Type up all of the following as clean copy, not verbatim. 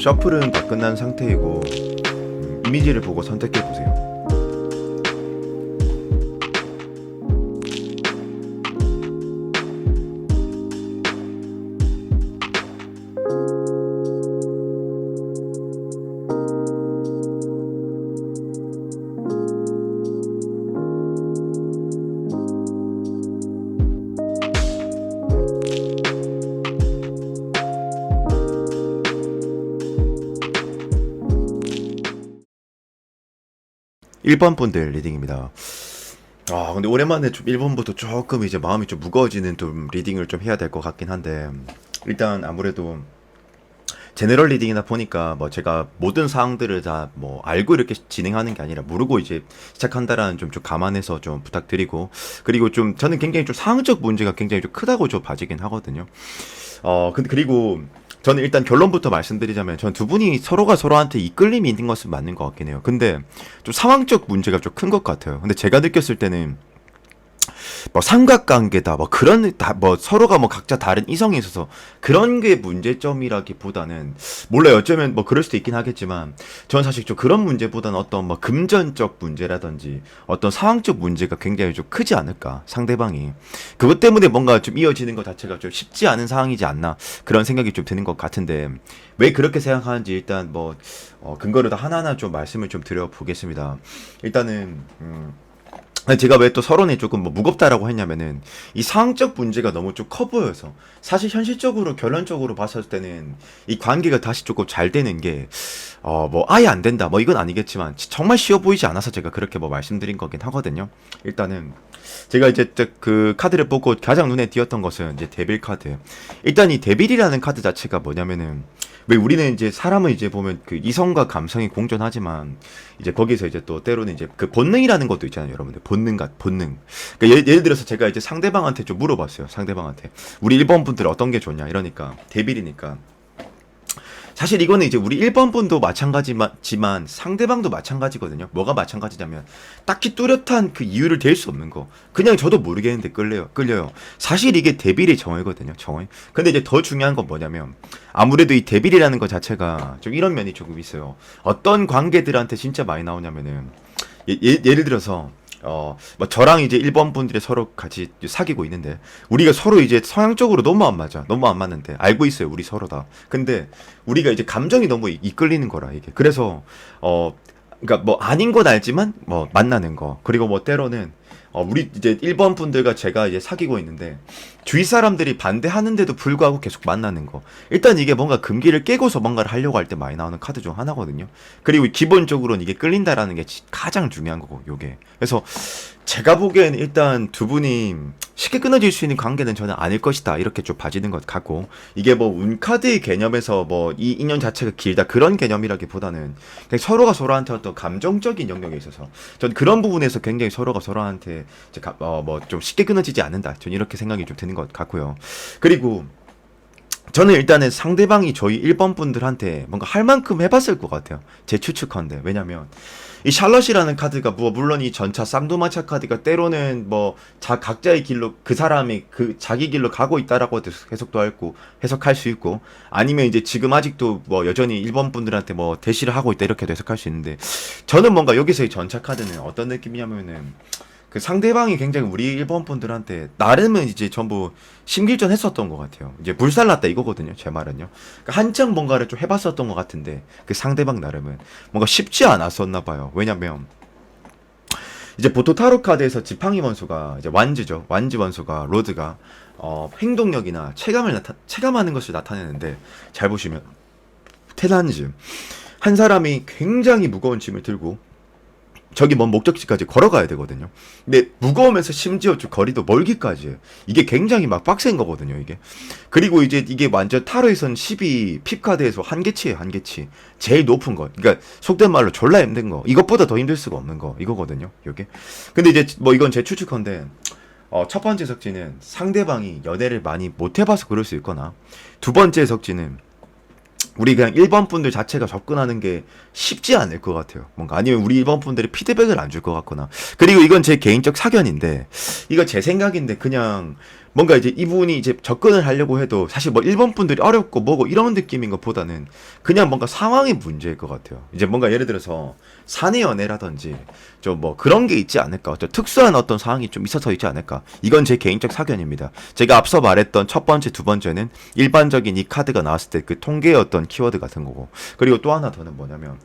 셔플은 다 끝난 상태이고 이미지를 보고 선택해 보세요. 1번 분들 리딩입니다. 근데 오랜만에 좀 1번부터 조금 이제 마음이 좀 무거워지는 좀 리딩을 좀 해야 될 것 같긴 한데, 일단 아무래도 제너럴 리딩이다 보니까 뭐 제가 모든 사항들을 다 뭐 알고 이렇게 진행하는 게 아니라 모르고 이제 시작한다라는 좀 감안해서 좀 부탁드리고, 그리고 좀 저는 굉장히 좀 상황적 문제가 굉장히 좀 크다고 좀 봐지긴 하거든요. 근데 그리고 저는 일단 결론부터 말씀드리자면, 전 두 분이 서로가 서로한테 이끌림이 있는 것은 맞는 것 같긴 해요. 근데 좀 상황적 문제가 좀 큰 것 같아요. 근데 제가 느꼈을 때는 뭐 삼각관계다 뭐 그런 다 뭐 서로가 뭐 각자 다른 이성에 있어서 그런 게 문제점이라기보다는, 몰라요, 어쩌면 뭐 그럴 수도 있긴 하겠지만, 저는 사실 좀 그런 문제보다는 어떤 뭐 금전적 문제라든지 어떤 상황적 문제가 굉장히 좀 크지 않을까, 상대방이 그것 때문에 뭔가 좀 이어지는 것 자체가 좀 쉽지 않은 상황이지 않나, 그런 생각이 좀 드는 것 같은데, 왜 그렇게 생각하는지 일단 뭐 근거를 다 하나하나 좀 말씀을 좀 드려보겠습니다. 일단은 제가 왜 또 서론이 조금 뭐 무겁다라고 했냐면은, 이 상황적 문제가 너무 좀 커 보여서, 사실 현실적으로 결론적으로 봤을 때는 이 관계가 다시 조금 잘 되는 게 뭐 아예 안 된다 뭐 이건 아니겠지만 정말 쉬워 보이지 않아서 제가 그렇게 뭐 말씀드린 거긴 하거든요. 일단은 제가 이제 그 카드를 보고 가장 눈에 띄었던 것은 이제 데빌 카드. 일단 이 데빌이라는 카드 자체가 뭐냐면은, 왜 우리는 이제 사람은 이제 보면 그 이성과 감성이 공존하지만, 이제 거기서 이제 또 때로는 이제 그 본능이라는 것도 있잖아요, 여러분들. 본능. 그러니까 예를 들어서 제가 이제 상대방한테 좀 물어봤어요. 상대방한테 우리 1번 분들 어떤 게 좋냐 이러니까, 데빌이니까. 사실 이거는 이제 우리 1번 분도 마찬가지지만 상대방도 마찬가지거든요. 뭐가 마찬가지냐면, 딱히 뚜렷한 그 이유를 댈 수 없는 거. 그냥 저도 모르겠는데 끌려요. 사실 이게 데빌의 정의거든요. 정의. 근데 이제 더 중요한 건 뭐냐면, 아무래도 이 데빌이라는 것 자체가 좀 이런 면이 조금 있어요. 어떤 관계들한테 진짜 많이 나오냐면은, 예를 들어서 뭐 저랑 이제 1번 분들이 서로 같이 사귀고 있는데, 우리가 서로 이제 성향적으로 너무 안 맞아. 너무 안 맞는데 알고 있어요, 우리 서로 다. 근데 우리가 이제 감정이 너무 이끌리는 거라, 이게. 그래서 그러니까 뭐 아닌 건 알지만 뭐 만나는 거. 그리고 뭐 때로는 우리 이제 1번 분들과 제가 이제 사귀고 있는데, 주위 사람들이 반대하는데도 불구하고 계속 만나는 거. 일단 이게 뭔가 금기를 깨고서 뭔가를 하려고 할 때 많이 나오는 카드 중 하나거든요. 그리고 기본적으로는 이게 끌린다라는 게 가장 중요한 거고, 요게. 그래서 제가 보기에는 일단 두 분이 쉽게 끊어질 수 있는 관계는 저는 아닐 것이다, 이렇게 좀 봐지는 것 같고, 이게 뭐 운카드의 개념에서 뭐 이 인연 자체가 길다 그런 개념이라기보다는, 그냥 서로가 서로한테 어떤 감정적인 영역에 있어서 전 그런 부분에서 굉장히 서로가 서로한테 뭐 좀 쉽게 끊어지지 않는다, 전 이렇게 생각이 좀 드는 것 같고요. 그리고 저는 일단은 상대방이 저희 1번 분들한테 뭔가 할 만큼 해봤을 것 같아요, 제 추측컨대. 왜냐면 이 샬럿이라는 카드가 뭐 물론 이 전차 쌍두마차 카드가 때로는 뭐 각자의 길로 그 사람이 그 자기 길로 가고 있다라고 해석할 수 있고, 아니면 이제 지금 아직도 뭐 여전히 1번 분들한테 뭐 대시를 하고 있다 이렇게도 해석할 수 있는데, 저는 뭔가 여기서의 전차 카드는 어떤 느낌이냐면은, 그 상대방이 굉장히 우리 1번 분들한테 나름은 이제 전부 심길전 했었던 것 같아요. 이제 불살났다 이거거든요, 제 말은요. 그러니까 한창 뭔가를 좀 해봤었던 것 같은데, 그 상대방 나름은 뭔가 쉽지 않았었나 봐요. 왜냐면 이제 보통 타로 카드에서 지팡이 원수가 이제 완즈죠. 완즈 원수가, 로드가 행동력이나 체감하는 것을 나타내는데, 잘 보시면 테란즈, 한 사람이 굉장히 무거운 짐을 들고 저기 먼 목적지까지 걸어가야 되거든요. 근데 무거우면서 심지어 좀 거리도 멀기까지 해요. 이게 굉장히 막 빡센 거거든요, 이게. 그리고 이제 이게 완전 타로에선 12 핍카드에서 한계치예요, 한계치. 제일 높은 거. 그러니까 속된 말로 졸라 힘든 거. 이것보다 더 힘들 수가 없는 거. 이거거든요, 요게. 근데 이제 뭐 이건 제 추측컨대, 첫 번째 석지는 상대방이 연애를 많이 못 해봐서 그럴 수 있거나, 두 번째 석지는 우리 그냥 1번 분들 자체가 접근하는 게 쉽지 않을 것 같아요. 뭔가 아니면 우리 1번 분들이 피드백을 안 줄 것 같거나. 그리고 이건 제 개인적 사견인데, 이거 제 생각인데, 그냥 뭔가 이제 이분이 이제 접근을 하려고 해도 사실 뭐 일본 분들이 어렵고 뭐고 이런 느낌인 것보다는 그냥 뭔가 상황이 문제일 것 같아요. 이제 뭔가 예를 들어서 사내 연애라든지 좀 뭐 그런 게 있지 않을까. 좀 특수한 어떤 상황이 좀 있어서 있지 않을까. 이건 제 개인적 사견입니다. 제가 앞서 말했던 첫 번째, 두 번째는 일반적인 이 카드가 나왔을 때 그 통계의 어떤 키워드 같은 거고. 그리고 또 하나 더는 뭐냐면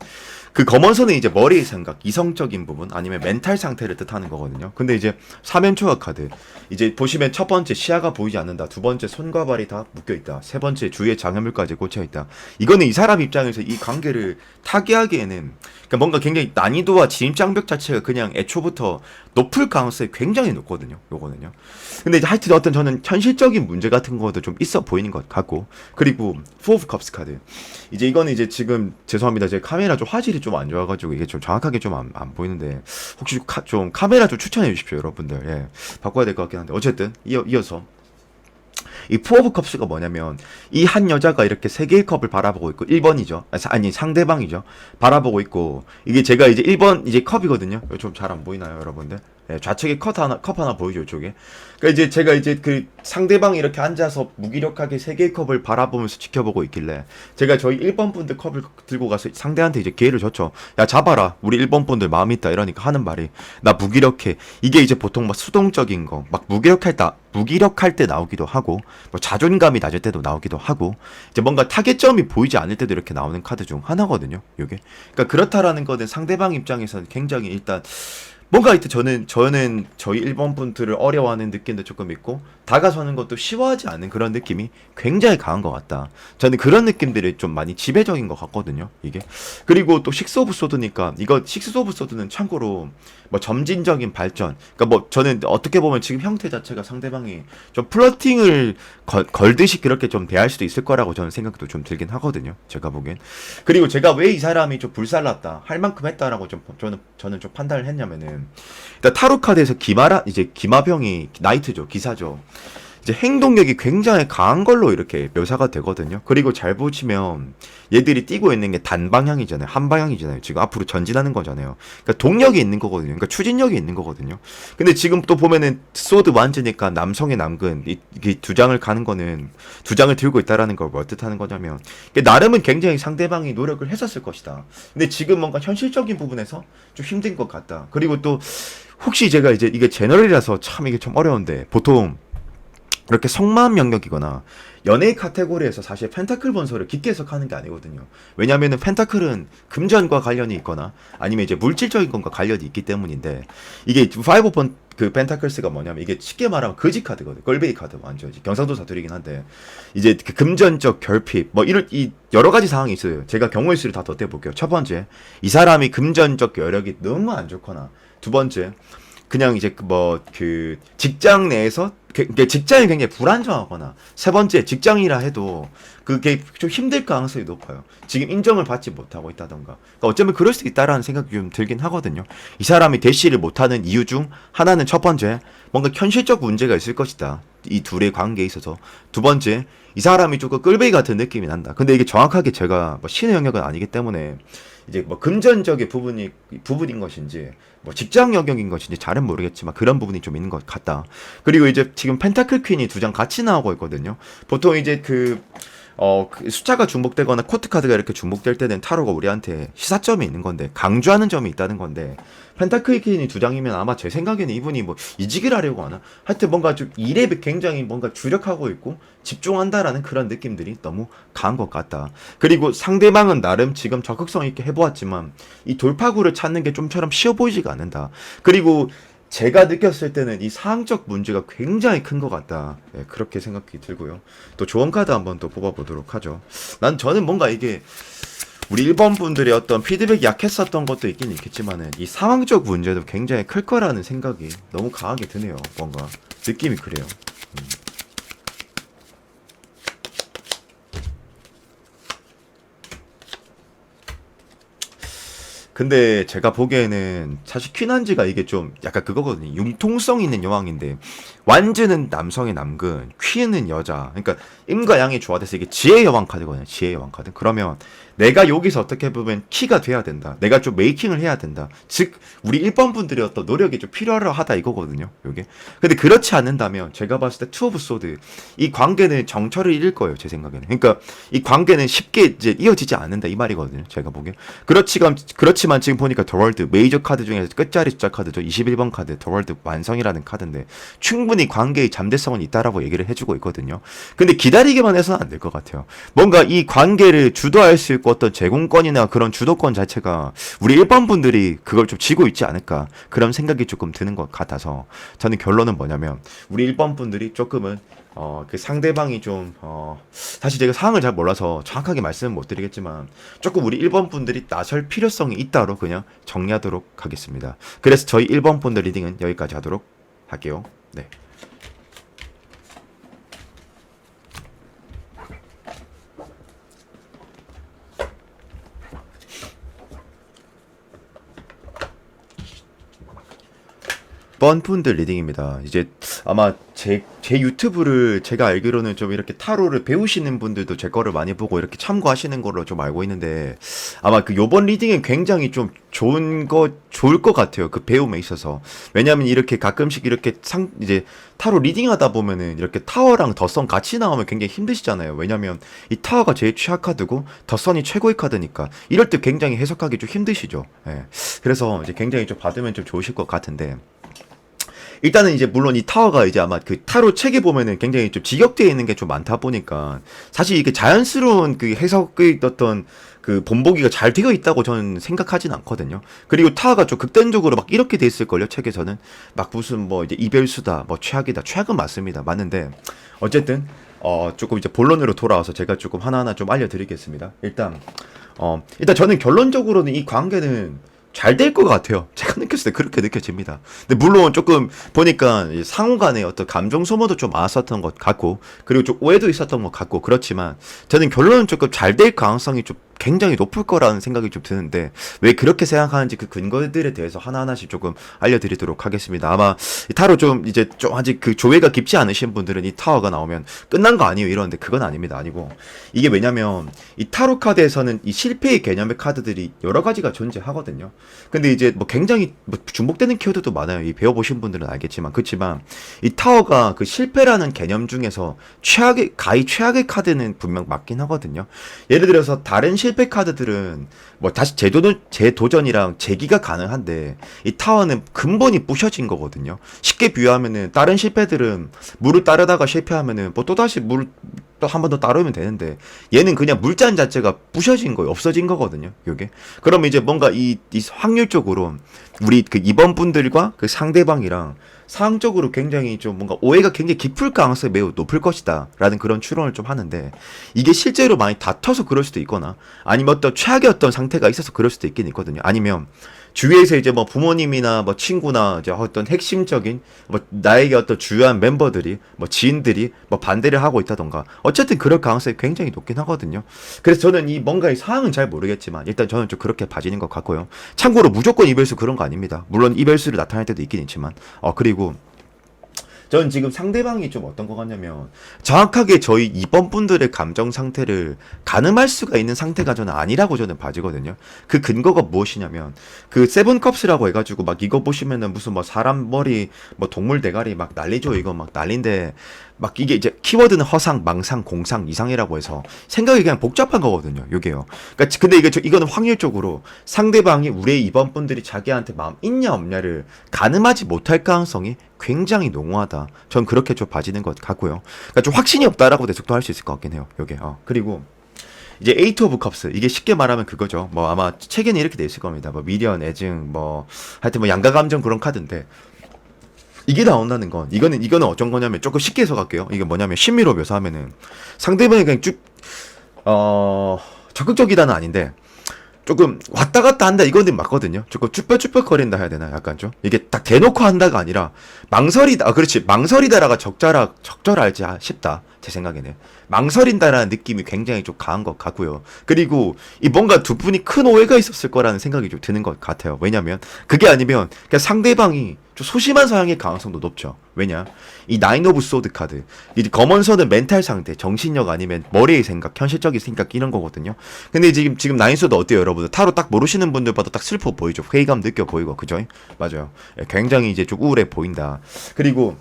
그 검은선은 이제 머리의 생각, 이성적인 부분 아니면 멘탈 상태를 뜻하는 거거든요. 근데 이제 사면초가 카드 이제 보시면 첫 번째 시야가 보이지 않는다, 두 번째 손과 발이 다 묶여 있다, 세 번째 주위에 장애물까지 꽂혀 있다. 이거는 이 사람 입장에서 이 관계를 타개하기에는 그러니까 뭔가 굉장히 난이도와 진입장벽 자체가 그냥 애초부터 높을 가능성이 굉장히 높거든요. 요거는요. 근데 이제 하여튼 어떤 저는 현실적인 문제 같은 것도 좀 있어 보이는 것 같고 그리고 포 오브 컵스 카드 이제 이거는 이제 지금 죄송합니다. 제 카메라 좀 화질이 좀 안 좋아가지고 이게 좀 정확하게 좀 안 보이는데 혹시 좀 카메라 좀 추천해 주십시오, 여러분들. 예, 바꿔야 될 것 같긴 한데 어쨌든 이어서 이 포 오브 컵스가 뭐냐면 이 한 여자가 이렇게 세 개의 컵을 바라보고 있고 1번이죠. 아니 상대방이죠. 바라보고 있고 이게 제가 이제 1번 이제 컵이거든요. 좀 잘 안 보이나요, 여러분들? 네, 좌측에 컵 하나 보이죠, 이쪽에. 그러니까 이제 제가 이제 그 상대방이 이렇게 앉아서 무기력하게 세 개의 컵을 바라보면서 지켜보고 있길래 제가 저희 1번 분들 컵을 들고 가서 상대한테 이제 기회를 줬죠. 야, 잡아라. 우리 1번 분들 마음 있다. 이러니까 하는 말이 나 무기력해. 이게 이제 보통 막 수동적인 거, 막 무기력할 때 나오기도 하고 뭐 자존감이 낮을 때도 나오기도 하고 이제 뭔가 타겟점이 보이지 않을 때도 이렇게 나오는 카드 중 하나거든요. 요게. 그러니까 그렇다라는 거는 상대방 입장에서는 굉장히 일단 뭔가 이때 저는 저희 일본 분들을 어려워하는 느낌도 조금 있고 다가서는 것도 쉬워하지 않은 그런 느낌이 굉장히 강한 것 같다. 저는 그런 느낌들이 좀 많이 지배적인 것 같거든요. 이게 그리고 또 식스 오브 소드니까 이거 식스 오브 소드는 참고로 뭐 점진적인 발전. 그러니까 뭐 저는 어떻게 보면 지금 형태 자체가 상대방이 좀 플러팅을 걸듯이 그렇게 좀 대할 수도 있을 거라고 저는 생각도 좀 들긴 하거든요. 제가 보기엔. 그리고 제가 왜 이 사람이 좀 불살랐다 할 만큼 했다라고 좀 저는 좀 판단을 했냐면은 일단 타로 카드에서 이제 기마병이 나이트죠, 기사죠. 이제 행동력이 굉장히 강한 걸로 이렇게 묘사가 되거든요. 그리고 잘 보시면 얘들이 뛰고 있는 게 단방향이잖아요. 한 방향이잖아요. 지금 앞으로 전진하는 거잖아요. 그러니까 동력이 있는 거거든요. 그러니까 추진력이 있는 거거든요. 근데 지금 또 보면은 소드 완즈니까 남성의 남근 이게 두 장을 가는 거는 두 장을 들고 있다라는 걸 뭐 뜻하는 거냐면 나름은 굉장히 상대방이 노력을 했었을 것이다. 근데 지금 뭔가 현실적인 부분에서 좀 힘든 것 같다. 그리고 또 혹시 제가 이제 이게 제너럴이라서 참 이게 좀 어려운데 보통 이렇게 속마음 영역이거나 연애 카테고리에서 사실 펜타클 본소를 깊게 해석하는 게 아니거든요. 왜냐면은 펜타클은 금전과 관련이 있거나 아니면 이제 물질적인 것과 관련이 있기 때문인데 이게 5번 그 펜타클스가 뭐냐면 이게 쉽게 말하면 거지 카드거든. 꼴배기 카드 완전 경상도 사투리긴 한데 이제 그 금전적 결핍 뭐 이런 이 여러 가지 상황이 있어요. 제가 경우의 수를 다 덧대 볼게요. 첫 번째 이 사람이 금전적 여력이 너무 안 좋거나 두 번째 그냥 이제 뭐 그 직장 내에서 직장이 굉장히 불안정하거나 세 번째 직장이라 해도 그게 좀 힘들 가능성이 높아요. 지금 인정을 받지 못하고 있다던가. 그러니까 어쩌면 그럴 수 있다라는 생각이 좀 들긴 하거든요. 이 사람이 대시를 못하는 이유 중 하나는 첫 번째 뭔가 현실적 문제가 있을 것이다. 이 둘의 관계에 있어서 두 번째 이 사람이 조금 끌베기 같은 느낌이 난다. 근데 이게 정확하게 제가 뭐 신의 영역은 아니기 때문에 이제 뭐 금전적인 부분인 것인지 뭐 직장 영역인 것인지 잘은 모르겠지만 그런 부분이 좀 있는 것 같다. 그리고 이제 지금 펜타클 퀸이 두 장 같이 나오고 있거든요. 보통 이제 그 숫자가 중복되거나 코트 카드가 이렇게 중복될 때는 타로가 우리한테 시사점이 있는 건데 강조하는 점이 있다는 건데 펜타클 퀸이 두 장이면 아마 제 생각에는 이분이 뭐 이직을 하려고 하나? 하여튼 뭔가 좀 일에 굉장히 뭔가 주력하고 있고 집중한다라는 그런 느낌들이 너무 강한 것 같다. 그리고 상대방은 나름 지금 적극성 있게 해보았지만 이 돌파구를 찾는 게 좀처럼 쉬워 보이지가 않는다. 그리고 제가 느꼈을 때는 이 사항적 문제가 굉장히 큰 것 같다. 네, 그렇게 생각이 들고요. 또 조언 카드 한번 또 뽑아보도록 하죠. 저는 뭔가 이게 우리 일본 분들의 어떤 피드백이 약했었던 것도 있긴 있겠지만은 이 상황적 문제도 굉장히 클 거라는 생각이 너무 강하게 드네요. 뭔가 느낌이 그래요. 근데 제가 보기에는 사실 퀸한지가 이게 좀 약간 그거거든요. 융통성 있는 여왕인데 완즈는 남성의 남근, 퀸은 여자. 그러니까 임과 양이 조화돼서 이게 지혜의 여왕 카드거든요. 지혜의 여왕 카드. 그러면 내가 여기서 어떻게 보면 키가 돼야 된다. 내가 좀 메이킹을 해야 된다. 즉 우리 1번 분들의 어떤 노력이 좀 필요하다 이거거든요. 요게. 근데 그렇지 않는다면 제가 봤을 때 투 오브 소드 이 관계는 정처를 잃을 거예요. 제 생각에는. 그러니까 이 관계는 쉽게 이제 이어지지 않는다 이 말이거든요. 제가 보기에. 그렇지만 지금 보니까 더 월드 메이저 카드 중에서 끝자리 숫자 카드죠. 21번 카드 더 월드 완성이라는 카드인데 충분히 관계의 잠재성은 있다라고 얘기를 해주고 있거든요. 근데 기다리기만 해서는 안 될 것 같아요. 뭔가 이 관계를 주도할 수 있고 어떤 제공권이나 그런 주도권 자체가 우리 일반 분들이 그걸 좀 쥐고 있지 않을까 그런 생각이 조금 드는 것 같아서 저는 결론은 뭐냐면 우리 일반 분들이 조금은 그 상대방이 좀 사실 제가 상황을 잘 몰라서 정확하게 말씀은 못 드리겠지만 조금 우리 1번 분들이 나설 필요성이 있다로 그냥 정리하도록 하겠습니다. 그래서 저희 1번 분들 리딩은 여기까지 하도록 할게요. 네. 뻔분들 리딩입니다. 이제 아마 제 유튜브를 제가 알기로는 좀 이렇게 타로를 배우시는 분들도 제 거를 많이 보고 이렇게 참고하시는 걸로 좀 알고 있는데 아마 그 요번 리딩은 굉장히 좀 좋을 것 같아요. 그 배움에 있어서. 왜냐면 이렇게 가끔씩 이렇게 이제 타로 리딩하다 보면은 이렇게 타워랑 덧선 같이 나오면 굉장히 힘드시잖아요. 왜냐면 이 타워가 제일 취약 카드고 덧선이 최고의 카드니까 이럴 때 굉장히 해석하기 좀 힘드시죠. 예. 그래서 이제 굉장히 좀 받으면 좀 좋으실 것 같은데 일단은 이제 물론 이 타워가 이제 아마 그 타로 책에 보면은 굉장히 좀 직역되어 있는 게 좀 많다 보니까 사실 이게 자연스러운 그 해석의 어떤 그 본보기가 잘 되어 있다고 저는 생각하진 않거든요. 그리고 타워가 좀 극단적으로 막 이렇게 돼 있을걸요. 책에서는 막 무슨 뭐 이제 이별수다, 뭐 최악이다. 최악은 맞습니다. 맞는데 어쨌든 조금 이제 본론으로 돌아와서 제가 조금 하나하나 좀 알려드리겠습니다. 일단 저는 결론적으로는 이 관계는 잘 될 것 같아요. 제가 느꼈을 때 그렇게 느껴집니다. 근데 물론 조금 보니까 상호 간의 어떤 감정 소모도 좀 많았었던 것 같고, 그리고 좀 오해도 있었던 것 같고, 그렇지만 저는 결론은 조금 잘 될 가능성이 좀 굉장히 높을 거라는 생각이 좀 드는데 왜 그렇게 생각하는지 그 근거들에 대해서 하나하나씩 조금 알려드리도록 하겠습니다. 아마 이 타로 좀 이제 좀 아직 그 조회가 깊지 않으신 분들은 이 타워가 나오면 끝난 거 아니에요 이러는데 그건 아닙니다. 아니고 이게 왜냐면 이 타로 카드에서는 이 실패의 개념의 카드들이 여러 가지가 존재하거든요. 근데 이제 뭐 굉장히 뭐 중복되는 키워드도 많아요. 이 배워보신 분들은 알겠지만 그렇지만 이 타워가 그 실패라는 개념 중에서 가히 최악의 카드는 분명 맞긴 하거든요. 예를 들어서 다른 실패 카드들은 뭐 다시 재도전이랑 재기가 가능한데 이 타워는 근본이 부셔진 거거든요. 쉽게 비유하면은 다른 실패들은 물을 따르다가 실패하면은 뭐 또다시 물 또 한 번 더 따르면 되는데 얘는 그냥 물잔 자체가 부셔진 거예요. 없어진 거거든요. 요게. 그럼 이제 뭔가 이 확률적으로 우리 그 2번 분들과 그 상대방이랑 상황적으로 굉장히 좀 뭔가 오해가 굉장히 깊을 가능성이 매우 높을 것이다 라는 그런 추론을 좀 하는데 이게 실제로 많이 다퉈서 그럴 수도 있거나 아니면 어떤 최악의 어떤 상태가 있어서 그럴 수도 있긴 있거든요. 아니면 주위에서 이제 뭐 부모님이나 뭐 친구나 이제 어떤 핵심적인 뭐 나에게 어떤 주요한 멤버들이 뭐 지인들이 뭐 반대를 하고 있다던가 어쨌든 그럴 가능성이 굉장히 높긴 하거든요. 그래서 저는 이 뭔가 이 상황은 잘 모르겠지만 일단 저는 좀 그렇게 봐지는 것 같고요. 참고로 무조건 이별수 그런 거 아닙니다. 물론 이별수를 나타낼 때도 있긴 있지만 그리고 전 지금 상대방이 좀 어떤 것 같냐면 정확하게 저희 2번 분들의 감정 상태를 가늠할 수가 있는 상태가 저는 아니라고 저는 봐지거든요. 그 근거가 무엇이냐면 그 세븐컵스라고 해가지고 막 이거 보시면은 무슨 뭐 사람 머리 뭐 동물 대가리 막 난리죠. 이거 막 난리인데 막 이게 이제 키워드는 허상, 망상, 공상, 이상이라고 해서 생각이 그냥 복잡한 거거든요. 요게요. 그러니까 근데 이거는 확률적으로 상대방이 우리의 2번 분들이 자기한테 마음 있냐 없냐를 가늠하지 못할 가능성이 굉장히 농후하다. 전 그렇게 좀 봐지는 것 같고요. 그러니까 좀 확신이 없다라고 해석도 할 수 있을 것 같긴 해요. 요게. 그리고 이제 에이트 오브 컵스 이게 쉽게 말하면 그거죠. 뭐 아마 책에는 이렇게 돼 있을 겁니다. 뭐 미련, 애증, 뭐 하여튼 뭐 양가 감정 그런 카드인데 이게 나온다는 건 이거는 어떤 거냐면 조금 쉽게 해석할게요. 이게 뭐냐면 신미로 묘사하면은 상대방이 그냥 쭉 적극적이다는 아닌데 조금 왔다 갔다 한다 이거는 맞거든요. 조금 쭈뼛쭈뼛거린다 해야 되나 약간 좀 이게 딱 대놓고 한다가 아니라 망설이다. 그렇지 망설이다라가 적절할지 싶다 제 생각에는 망설인다라는 느낌이 굉장히 좀 강한 것 같고요. 그리고 이 뭔가 두 분이 큰 오해가 있었을 거라는 생각이 좀 드는 것 같아요. 왜냐면 그게 아니면 그냥 상대방이 좀 소심한 성향일 가능성도 높죠. 왜냐? 이 나인 오브 소드 카드. 이 검언서는 멘탈 상태, 정신력 아니면 머리의 생각, 현실적인 생각 이런 거거든요. 근데 지금 나인 소드 어때요, 여러분들? 타로 딱 모르시는 분들 봐도 딱 슬퍼 보이죠. 회의감 느껴 보이고, 그죠? 맞아요. 예, 굉장히 이제 좀 우울해 보인다. 그리고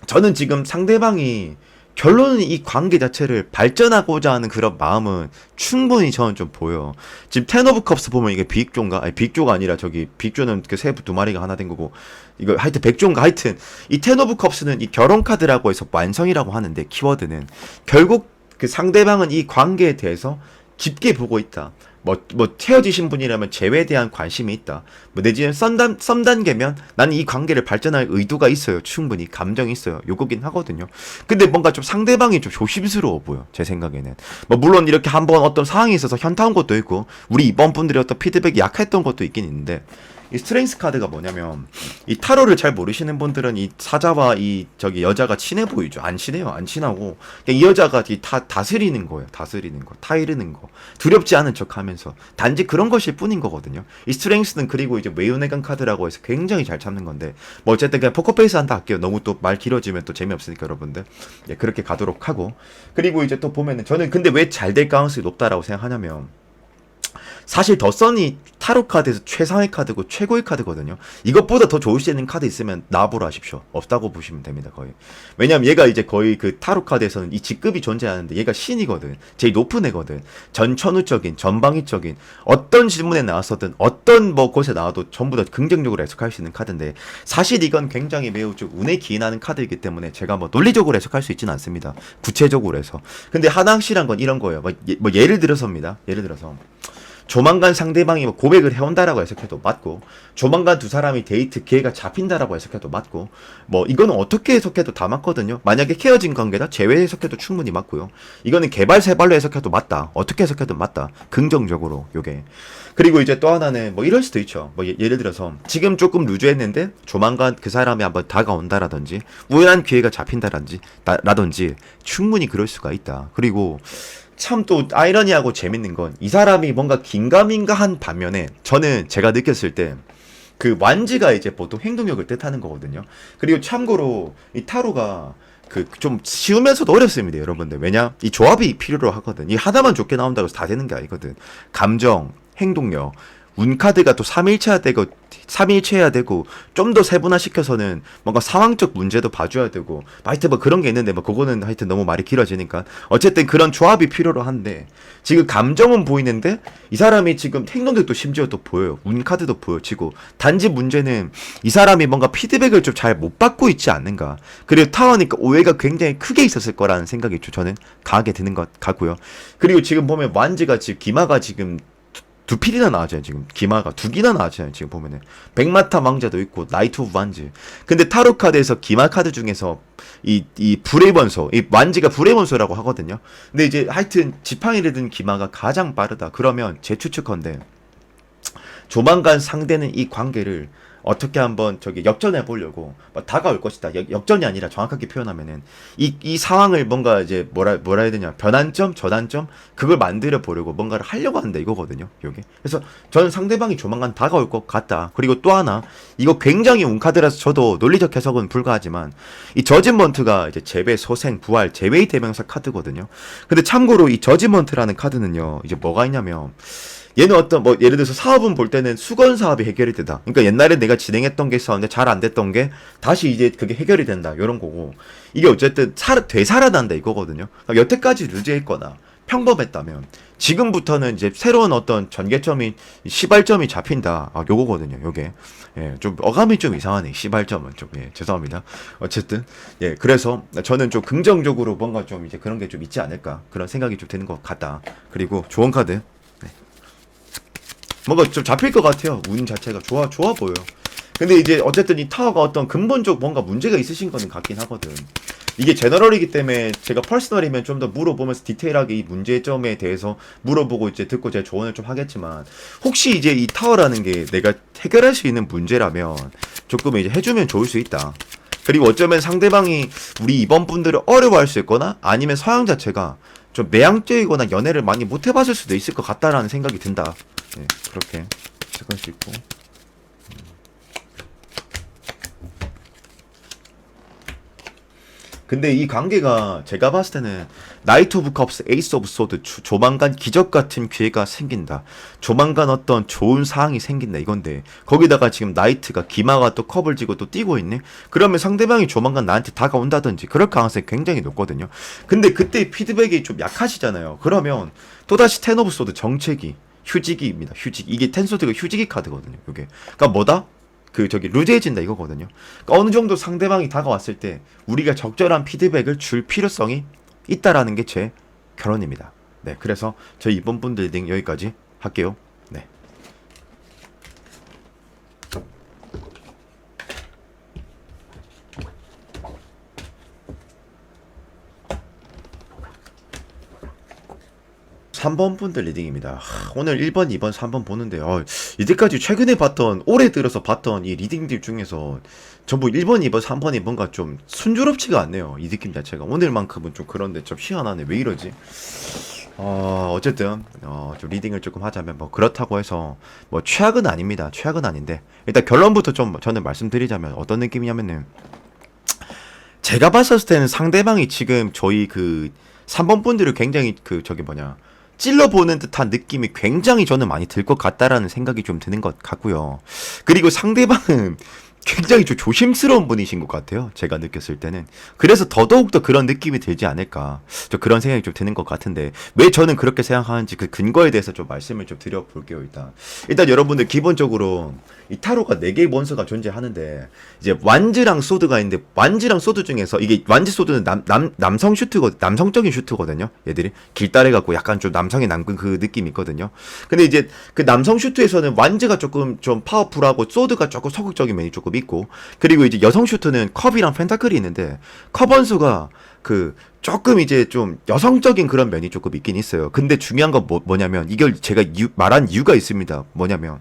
저는 지금 상대방이 결론은 이 관계 자체를 발전하고자 하는 그런 마음은 충분히 저는 좀 보여. 지금 텐 오브 컵스 보면 이게 빅조인가? 아니 빅조가 아니라 저기 빅조는 그 새 두 마리가 하나 된 거고 이거 하여튼 백조인가 하여튼 이 텐 오브 컵스는 이 결혼 카드라고 해서 완성이라고 하는데 키워드는 결국 그 상대방은 이 관계에 대해서 깊게 보고 있다. 헤어지신 분이라면 재회에 대한 관심이 있다. 내지는 썸 단계면 나는 이 관계를 발전할 의도가 있어요. 충분히. 감정이 있어요. 요거긴 하거든요. 근데 뭔가 좀 상대방이 좀 조심스러워 보여. 제 생각에는. 물론 이렇게 한번 어떤 상황이 있어서 현타 온 것도 있고, 우리 이번 분들이 어떤 피드백이 약했던 것도 있긴 있는데, 이 스트렝스 카드가 뭐냐면 이 타로를 잘 모르시는 분들은 이 사자와 이 저기 여자가 친해 보이죠. 안 친해요. 안 친하고 그냥 이 여자가 다스리는 거예요. 다스리는 거, 타이르는 거, 두렵지 않은 척하면서 단지 그런 것일 뿐인 거거든요. 이 스트렝스는 그리고 이제 외유내강 카드라고 해서 굉장히 잘 잡는 건데 어쨌든 그냥 포커페이스 한다 할게요. 너무 또 말 길어지면 또 재미없으니까 여러분들 예, 그렇게 가도록 하고 그리고 이제 또 보면은 저는 근데 왜 잘 될 가능성이 높다라고 생각하냐면. 사실 더 선이 타로 카드에서 최상의 카드고 최고의 카드거든요. 이것보다 더 좋을 수 있는 카드 있으면 나보러 하십시오. 없다고 보시면 됩니다, 거의. 왜냐면 얘가 이제 거의 그 타로 카드에서는 이 직급이 존재하는데 얘가 신이거든. 제일 높은 애거든. 전천후적인, 전방위적인 어떤 질문에 나왔었든 어떤 곳에 나와도 전부 다 긍정적으로 해석할 수 있는 카드인데 사실 이건 굉장히 매우 좀 운에 기인하는 카드이기 때문에 제가 논리적으로 해석할 수 있지는 않습니다. 구체적으로 해서. 근데 하나 확실한 건 이런 거예요. 예를 들어서입니다. 예를 들어서. 조만간 상대방이 고백을 해온다라고 해석해도 맞고 조만간 두 사람이 데이트 기회가 잡힌다라고 해석해도 맞고 이거는 어떻게 해석해도 다 맞거든요. 만약에 헤어진 관계다 재회 해석해도 충분히 맞고요. 이거는 개발 세발로 해석해도 맞다. 어떻게 해석해도 맞다. 긍정적으로 요게. 그리고 이제 또 하나는 이럴 수도 있죠. 예를 들어서 지금 조금 루즈했는데 조만간 그 사람이 한번 다가온다라든지 우연한 기회가 잡힌다라든지 충분히 그럴 수가 있다. 그리고 참 또 아이러니하고 재밌는 건 이 사람이 뭔가 긴가민가한 반면에 저는 제가 느꼈을 때 그 완지가 이제 보통 행동력을 뜻하는 거거든요. 그리고 참고로 이 타로가 그 좀 쉬우면서도 어렵습니다, 여러분들. 왜냐? 이 조합이 필요로 하거든. 이 하나만 좋게 나온다고 해서 다 되는 게 아니거든. 감정, 행동력, 운카드가 또 3일체해야 되고 좀 더 세분화시켜서는 뭔가 상황적 문제도 봐줘야 되고 하여튼 그런 게 있는데 그거는 하여튼 너무 말이 길어지니까 어쨌든 그런 조합이 필요로 한데 지금 감정은 보이는데 이 사람이 지금 행동도 또 심지어 또 보여요. 운카드도 보여지고 단지 문제는 이 사람이 뭔가 피드백을 좀 잘 못 받고 있지 않는가. 그리고 타워니까 오해가 굉장히 크게 있었을 거라는 생각이 저는 강하게 드는 것 같고요. 그리고 지금 보면 완지가 지금 기마가 지금 두 필이나 나왔잖아요. 지금 기마가 두 기나 나왔잖아요. 지금 보면은 백마타 왕자도 있고 나이트 오브 완즈. 근데 타로 카드에서 기마 카드 중에서 이 불의 번소, 이 완지가 불의 번소라고 하거든요. 근데 이제 하여튼 지팡이를 든 기마가 가장 빠르다. 그러면 제 추측컨대 조만간 상대는 이 관계를 어떻게 한번 역전해 보려고 다가올 것이다. 역전이 아니라 정확하게 표현하면은 이 상황을 뭔가 이제 뭐라 해야 되냐 변환점, 전환점 그걸 만들어 보려고 뭔가를 하려고 한다 이거거든요. 요게. 그래서 저는 상대방이 조만간 다가올 것 같다. 그리고 또 하나 이거 굉장히 운카드라서 저도 논리적 해석은 불가하지만 이 저지먼트가 이제 재배, 소생, 부활, 재회의 대명사 카드거든요. 근데 참고로 이 저지먼트라는 카드는요 이제 뭐가 있냐면. 얘는 예를 들어서 사업은 볼 때는 수건 사업이 해결이 되다. 그러니까 옛날에 내가 진행했던 게 있었는데 잘 안 됐던 게 다시 이제 그게 해결이 된다. 요런 거고. 이게 어쨌든 되살아난다 이거거든요. 그러니까 여태까지 루즈했거나 평범했다면 지금부터는 이제 새로운 어떤 전개점이 시발점이 잡힌다. 요거거든요. 요게. 예, 좀 어감이 좀 이상하네. 시발점은 좀 죄송합니다. 어쨌든 그래서 저는 좀 긍정적으로 뭔가 좀 이제 그런 게 좀 있지 않을까. 그런 생각이 좀 드는 것 같다. 그리고 좋은 카드. 뭔가 좀 잡힐 것 같아요. 운 자체가 좋아 보여. 근데 이제 어쨌든 이 타워가 어떤 근본적 뭔가 문제가 있으신 거는 같긴 하거든. 이게 제너럴이기 때문에 제가 퍼스널이면 좀 더 물어보면서 디테일하게 이 문제점에 대해서 물어보고 이제 듣고 제 조언을 좀 하겠지만 혹시 이제 이 타워라는 게 내가 해결할 수 있는 문제라면 조금 이제 해주면 좋을 수 있다. 그리고 어쩌면 상대방이 우리 이번 분들을 어려워할 수 있거나 아니면 서양 자체가 좀 내향적이거나 연애를 많이 못 해봤을 수도 있을 것 같다라는 생각이 든다. 네, 그렇게 해석할 수 있고. 근데 이 관계가 제가 봤을 때는 나이트 오브 컵스, 에이스 오브 소드 조만간 기적 같은 기회가 생긴다. 조만간 어떤 좋은 상황이 생긴다 이건데 거기다가 지금 나이트가 기마가 또 컵을 쥐고 또 뛰고 있네. 그러면 상대방이 조만간 나한테 다가온다든지 그럴 가능성이 굉장히 높거든요. 근데 그때 피드백이 좀 약하시잖아요. 그러면 또다시 텐 오브 소드 정체기 휴지기입니다. 휴지기. 이게 텐소드가 휴지기 카드거든요. 이게. 그러니까 뭐다? 그 저기 루즈해진다 이거거든요. 그러니까 어느 정도 상대방이 다가왔을 때 우리가 적절한 피드백을 줄 필요성이 있다라는 게 제 결론입니다. 네, 그래서 저희 이번 분 리딩 여기까지 할게요. 네. 3번 분들 리딩입니다. 오늘 1번, 2번, 3번 보는데 이때까지 최근에 봤던 올해 들어서 봤던 이 리딩들 중에서 전부 1번, 2번, 3번이 뭔가 좀 순조롭지가 않네요. 이 느낌 자체가 오늘만큼은 좀 그런데 좀 희한하네. 왜 이러지? 어쨌든 좀 리딩을 조금 하자면 뭐 그렇다고 해서 뭐 최악은 아닙니다. 최악은 아닌데 일단 결론부터 좀 저는 말씀드리자면 어떤 느낌이냐면은 제가 봤을 때는 상대방이 지금 저희 그 3번 분들을 굉장히 그 저기 뭐냐 찔러보는 듯한 느낌이 굉장히 저는 많이 들 것 같다라는 생각이 좀 드는 것 같고요. 그리고 상대방은 굉장히 좀 조심스러운 분이신 것 같아요. 제가 느꼈을 때는. 그래서 더더욱더 그런 느낌이 들지 않을까. 저 그런 생각이 좀 드는 것 같은데 왜 저는 그렇게 생각하는지 그 근거에 대해서 좀 말씀을 좀 드려볼게요. 일단 여러분들 기본적으로 이 타로가 4개의 원소가 존재하는데 이제 완즈랑 소드가 있는데 완즈랑 소드 중에서 이게 완즈 소드는 남성 슈트거든. 남성적인 슈트거든요. 얘들이 길다래 갖고 약간 좀 남성의 남근 그 느낌이 있거든요. 근데 이제 그 남성 슈트에서는 완즈가 조금 좀 파워풀하고 소드가 조금 소극적인 면이 조금 있고 그리고 이제 여성 슈트는 컵이랑 펜타클이 있는데 컵 원수가 그 조금 이제 좀 여성적인 그런 면이 조금 있긴 있어요. 근데 중요한 건 뭐냐면 이걸 제가 말한 이유가 있습니다. 뭐냐면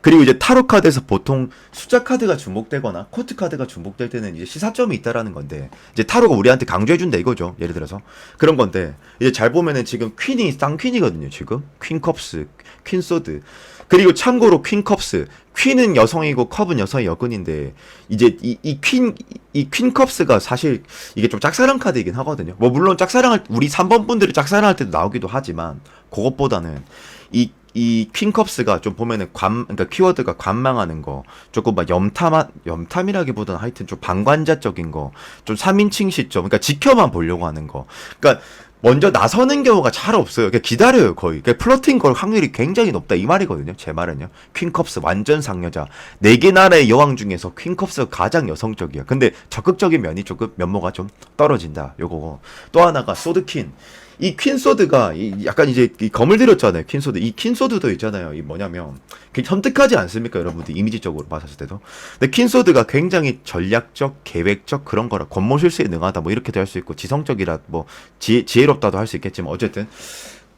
그리고 이제 타로 카드에서 보통 숫자 카드가 중복되거나 코트 카드가 중복될 때는 이제 시사점이 있다라는 건데 이제 타로가 우리한테 강조해준다 이거죠. 예를 들어서 그런 건데 이제 잘 보면은 지금 퀸이 쌍퀸이거든요. 지금 퀸 컵스, 퀸 소드. 그리고 참고로 퀸 컵스, 퀸은 여성이고 컵은 여성의 여근인데 이제 이 퀸 컵스가 사실 이게 좀 짝사랑 카드이긴 하거든요. 뭐 물론 짝사랑을 우리 3번 분들이 짝사랑할 때도 나오기도 하지만 그것보다는 이 퀸컵스가 좀 보면은 그러니까 키워드가 관망하는 거, 조금 막 염탐이라기보다는 하여튼 좀 방관자적인 거, 좀 3인칭 시점, 그러니까 지켜만 보려고 하는 거. 그러니까 먼저 나서는 경우가 잘 없어요. 그냥 기다려요, 거의. 그러니까 플러팅 걸 확률이 굉장히 높다 이 말이거든요. 제 말은요. 퀸컵스 완전 상여자. 4개 나라의 여왕 중에서 퀸컵스가 가장 여성적이야. 근데 적극적인 면이 조금 면모가 좀 떨어진다. 요거고. 또 하나가 소드퀸. 이 퀸소드가 약간 이제 이 검을 들였잖아요. 퀸소드. 이 퀸소드도 있잖아요. 이 뭐냐면 섬뜩하지 않습니까? 여러분들 이미지적으로 봤을 때도. 근데 퀸소드가 굉장히 전략적, 계획적 그런 거라 권모술수에 능하다 뭐 이렇게도 할 수 있고 지성적이라 뭐 지혜롭다도 할 수 있겠지만 어쨌든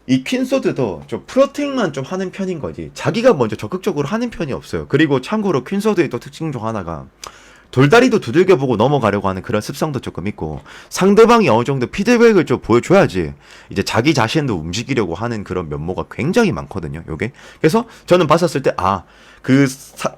이 퀸소드도 좀 프로텍만 좀 하는 편인 거지. 자기가 먼저 적극적으로 하는 편이 없어요. 그리고 참고로 퀸소드의 또 특징 중 하나가 돌다리도 두들겨보고 넘어가려고 하는 그런 습성도 조금 있고 상대방이 어느 정도 피드백을 좀 보여줘야지 이제 자기 자신도 움직이려고 하는 그런 면모가 굉장히 많거든요. 요게 그래서 저는 봤었을 때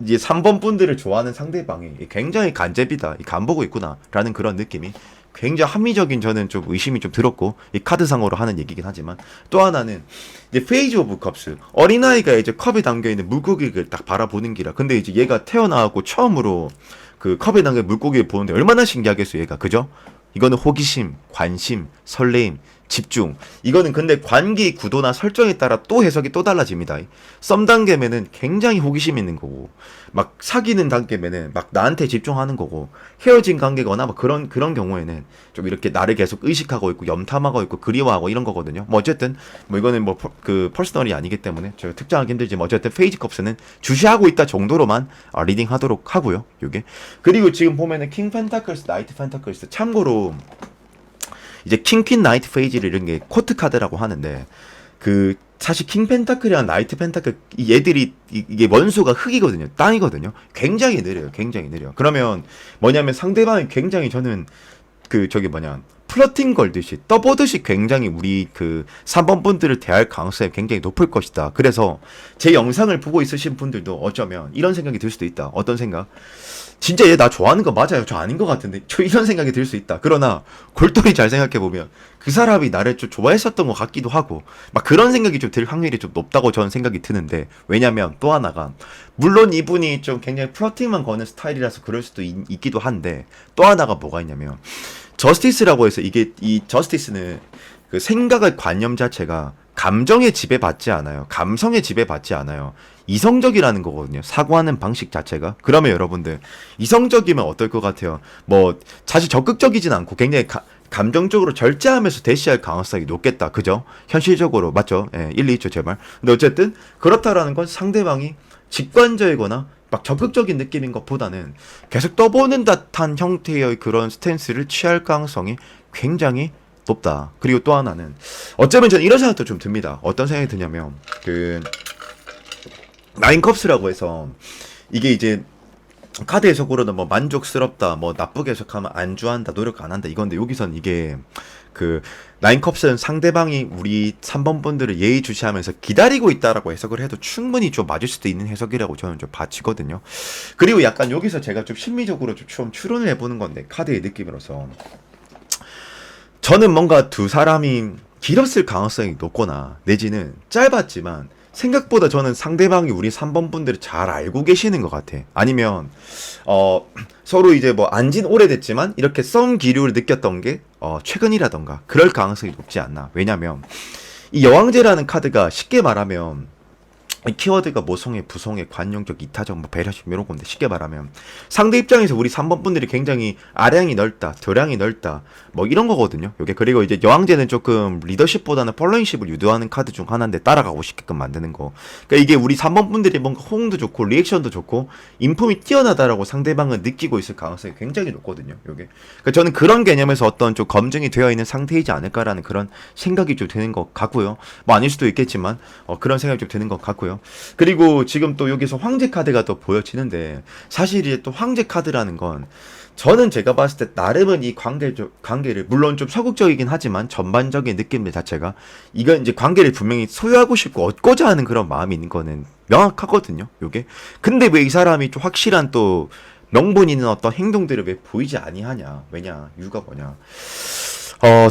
이제 3번 분들을 좋아하는 상대방이 굉장히 간제비다, 간보고 있구나라는 그런 느낌이 굉장히 합리적인 저는 좀 의심이 좀 들었고 이 카드상으로 하는 얘기긴 하지만 또 하나는 이제 페이지 오브 컵스 어린아이가 이제 컵에 담겨있는 물고기를 딱 바라보는 기라. 근데 이제 얘가 태어나고 처음으로 그 컵에 담긴 물고기를 보는데 얼마나 신기하겠어요, 얘가. 그죠? 이거는 호기심, 관심, 설레임, 집중. 이거는 근데 관계 구도나 설정에 따라 또 해석이 또 달라집니다. 썸 단계면은 굉장히 호기심 있는 거고, 막 사귀는 단계면은 막 나한테 집중하는 거고, 헤어진 관계거나 막 그런 경우에는 좀 이렇게 나를 계속 의식하고 있고, 염탐하고 있고, 그리워하고 이런 거거든요. 뭐 어쨌든, 뭐 이거는 뭐 그 퍼스널이 아니기 때문에 제가 특정하기 힘들지만 어쨌든 페이지 컵스는 주시하고 있다 정도로만 리딩 하도록 하고요. 요게. 그리고 지금 보면은 킹 펜타클스, 나이트 펜타클스. 참고로, 이제 킹퀸 나이트 페이지를 이런 게 코트 카드라고 하는데 그 사실 킹 펜타클이랑 나이트 펜타클 얘들이 이게 원소가 흙이거든요. 땅이거든요. 굉장히 느려요. 굉장히 느려. 그러면 뭐냐면 상대방이 굉장히 저는 그 저기 뭐냐 플러팅 걸듯이 떠보듯이 굉장히 우리 그 3번 분들을 대할 가능성이 굉장히 높을 것이다. 그래서 제 영상을 보고 있으신 분들도 어쩌면 이런 생각이 들 수도 있다. 어떤 생각? 진짜 얘 나 좋아하는 거 맞아요? 저 아닌 것 같은데 저 이런 생각이 들 수 있다. 그러나 골똘히 잘 생각해보면 그 사람이 나를 좀 좋아했었던 것 같기도 하고 막 그런 생각이 좀 들 확률이 좀 높다고 저는 생각이 드는데, 왜냐면 또 하나가 물론 이분이 좀 굉장히 플러팅만 거는 스타일이라서 그럴 수도 있기도 한데, 또 하나가 뭐가 있냐면 저스티스라고 해서 이게 이 저스티스는 그 생각의 관념 자체가 감정에 지배받지 않아요. 감성에 지배받지 않아요. 이성적이라는 거거든요. 사고하는 방식 자체가. 그러면 여러분들 이성적이면 어떨 것 같아요? 뭐 사실 적극적이진 않고 굉장히 감정적으로 절제하면서 대시할 가능성이 높겠다. 그죠? 현실적으로 맞죠? 예, 일리 있죠, 제발. 근데 어쨌든 그렇다라는 건 상대방이 직관적이거나 막 적극적인 느낌인 것보다는 계속 떠보는 듯한 형태의 그런 스탠스를 취할 가능성이 굉장히 높다. 그리고 또 하나는 어쩌면 저는 이런 생각도 좀 듭니다. 어떤 생각이 드냐면 그 나인컵스라고 해서 이게 이제 카드 해석으로는 뭐 만족스럽다, 뭐 나쁘게 해석하면 안주한다, 노력 안 한다 이건데, 여기선 이게 그 나인컵스는 상대방이 우리 3번 분들을 예의주시하면서 기다리고 있다라고 해석을 해도 충분히 좀 맞을 수도 있는 해석이라고 저는 좀 봐지거든요. 그리고 약간 여기서 제가 좀 심리적으로 좀 추론을 해보는 건데, 카드의 느낌으로서 저는 뭔가 두 사람이 길었을 가능성이 높거나 내지는 짧았지만 생각보다 저는 상대방이 우리 3번 분들을 잘 알고 계시는 것 같아. 아니면 서로 이제 뭐 안진 오래됐지만 이렇게 썸 기류를 느꼈던 게 최근이라던가 그럴 가능성이 높지 않나. 왜냐면 이 여왕제라는 카드가 쉽게 말하면 이 키워드가 모성애, 부성애, 관용적, 이타적, 뭐 배려심 이런 건데, 쉽게 말하면 상대 입장에서 우리 3번 분들이 굉장히 아량이 넓다, 덜량이 넓다, 뭐 이런 거거든요. 요게. 그리고 이제 여왕제는 조금 리더십보다는 폴로잉십을 유도하는 카드 중 하나인데 따라가고 싶게끔 만드는 거. 그러니까 이게 우리 3번 분들이 뭔가 호응도 좋고 리액션도 좋고 인품이 뛰어나다라고 상대방은 느끼고 있을 가능성이 굉장히 높거든요. 요게. 그러니까 저는 그런 개념에서 어떤 좀 검증이 되어 있는 상태이지 않을까라는 그런 생각이 좀 드는 것 같고요. 뭐 아닐 수도 있겠지만 그런 생각이 좀 드는 것 같고요. 그리고 지금 또 여기서 황제 카드가 또 보여지는데, 사실 이제 또 황제 카드라는 건 저는 제가 봤을 때 나름은 이 관계를 물론 좀 소극적이긴 하지만 전반적인 느낌 자체가 이건 이제 관계를 분명히 소유하고 싶고 얻고자 하는 그런 마음이 있는 거는 명확하거든요. 요게. 근데 왜 이 사람이 좀 확실한 또 명분 있는 어떤 행동들을 왜 보이지 아니하냐? 왜냐? 이유가 뭐냐?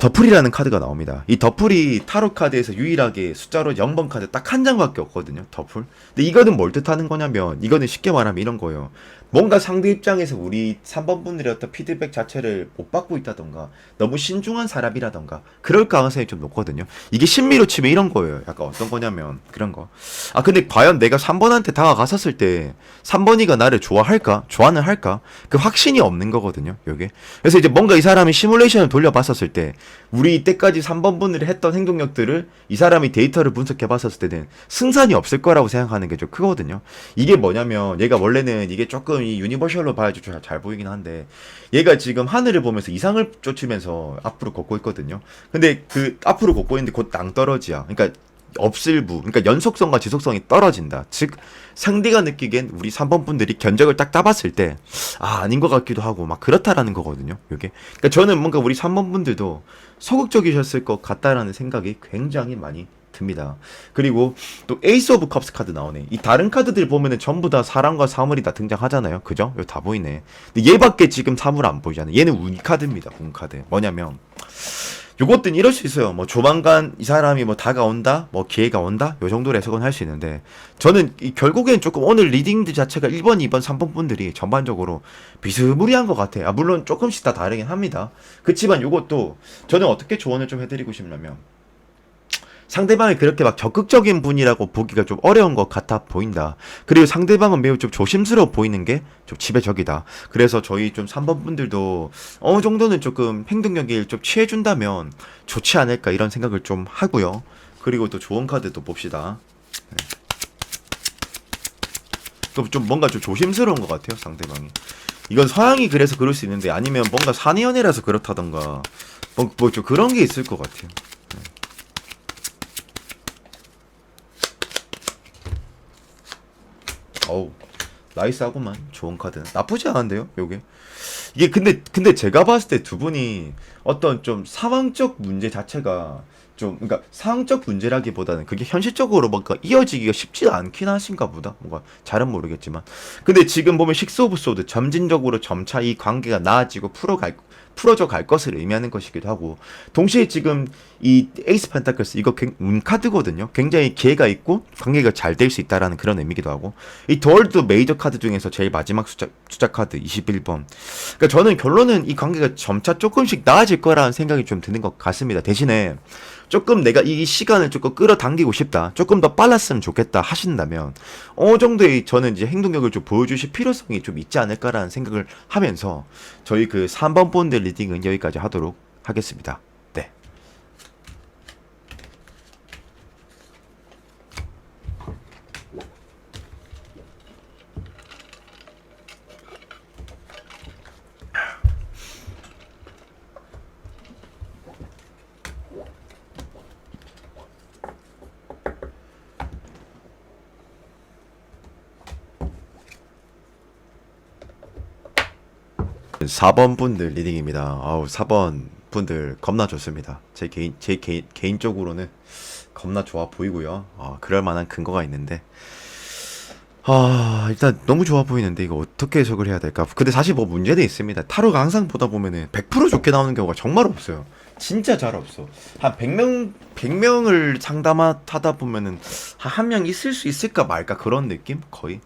더풀이라는 카드가 나옵니다. 이 더풀이 타로 카드에서 유일하게 숫자로 0번 카드 딱 한 장밖에 없거든요. 더풀. 근데 이거는 뭘 뜻하는 거냐면, 이거는 쉽게 말하면 이런 거예요. 뭔가 상대 입장에서 우리 3번 분들의 어떤 피드백 자체를 못 받고 있다던가 너무 신중한 사람이라던가 그럴 가능성이 좀 높거든요. 이게 신미로 치면 이런 거예요. 약간 어떤 거냐면 그런 거. 아 근데 과연 내가 3번한테 다가갔었을 때 3번이가 나를 좋아할까? 좋아는 할까? 그 확신이 없는 거거든요. 요게. 그래서 이제 뭔가 이 사람이 시뮬레이션을 돌려봤었을 때 우리 이때까지 3번 분들이 했던 행동력들을 이 사람이 데이터를 분석해봤었을 때는 승산이 없을 거라고 생각하는 게 좀 크거든요. 이게 뭐냐면 얘가 원래는 이게 조금 이 유니버셜로 봐야지 잘 보이긴 한데, 얘가 지금 하늘을 보면서 이상을 쫓으면서 앞으로 걷고 있거든요. 근데 그 앞으로 걷고 있는데 곧 낭떠러지야. 그러니까 없을부, 그러니까 연속성과 지속성이 떨어진다. 즉 상대가 느끼기엔 우리 3번 분들이 견적을 딱 따봤을 때 아닌 것 같기도 하고 막 그렇다라는 거거든요. 이게. 그러니까 저는 뭔가 우리 3번 분들도 소극적이셨을 것 같다라는 생각이 굉장히 많이 듭니다. 그리고 또 에이스 오브 컵스 카드 나오네. 이 다른 카드들 보면은 전부 다 사랑과 사물이 다 등장하잖아요. 그죠? 여기 다 보이네. 근데 얘밖에 지금 사물 안 보이잖아요. 얘는 운 카드입니다. 운 카드. 뭐냐면 요것들은 이럴 수 있어요. 뭐 조만간 이 사람이 뭐 다가온다, 뭐 기회가 온다, 요 정도로 해석은 할 수 있는데, 저는 결국엔 조금 오늘 리딩들 자체가 1번, 2번, 3번 분들이 전반적으로 비스무리한 것 같아요. 아, 물론 조금씩 다 다르긴 합니다. 그치만 요것도 저는 어떻게 조언을 좀 해드리고 싶냐면, 상대방이 그렇게 막 적극적인 분이라고 보기가 좀 어려운 것 같아 보인다. 그리고 상대방은 매우 좀 조심스러워 보이는 게 좀 지배적이다. 그래서 저희 좀 3번 분들도 어느 정도는 조금 행동력을 좀 취해준다면 좋지 않을까 이런 생각을 좀 하고요. 그리고 또 좋은 카드도 봅시다. 네. 또 좀 뭔가 좀 조심스러운 것 같아요, 상대방이. 이건 서양이 그래서 그럴 수 있는데, 아니면 뭔가 사내연애라서 그렇다던가 뭐 좀 그런 게 있을 것 같아요. 어우, 나이스하고만 좋은 카드 나쁘지 않은데요 요게. 이게 근데 제가 봤을 때 두 분이 어떤 좀 상황적 문제 자체가 좀 그러니까 상황적 문제라기보다는 그게 현실적으로 뭔가 이어지기가 쉽지 않긴 하신가 보다. 뭔가 잘은 모르겠지만 근데 지금 보면 식스 오브 소드 점진적으로 점차 이 관계가 나아지고 풀어져 갈 것을 의미하는 것이기도 하고, 동시에 지금 이 에이스 펜타클스 이거 카드거든요. 굉장히 기회가 있고 관계가 잘 될 수 있다라는 그런 의미기도 하고, 이 더월드 메이저 카드 중에서 제일 마지막 숫자 카드 21번. 그러니까 저는 결론은 이 관계가 점차 조금씩 나아질 거라는 생각이 좀 드는 것 같습니다. 대신에 조금 내가 이 시간을 조금 끌어당기고 싶다, 조금 더 빨랐으면 좋겠다 하신다면 어느 정도의 저는 이제 행동력을 좀 보여주실 필요성이 좀 있지 않을까라는 생각을 하면서 저희 그 3번 본드 리딩은 여기까지 하도록 하겠습니다. 네. 사 번 분들 리딩입니다. 아우, 4번 분들 겁나 좋습니다. 개인적으로는 겁나 좋아 보이고요. 그럴 만한 근거가 있는데, 일단 너무 좋아 보이는데 이거 어떻게 해석을 해야 될까? 근데 사실 뭐 문제는 있습니다. 타로가 항상 보다 보면은 100% 좋게 나오는 경우가 정말 없어요. 진짜 잘 없어. 한 100명을 상담하다 보면은 한 명 있을 수 있을까 말까 그런 느낌? 거의.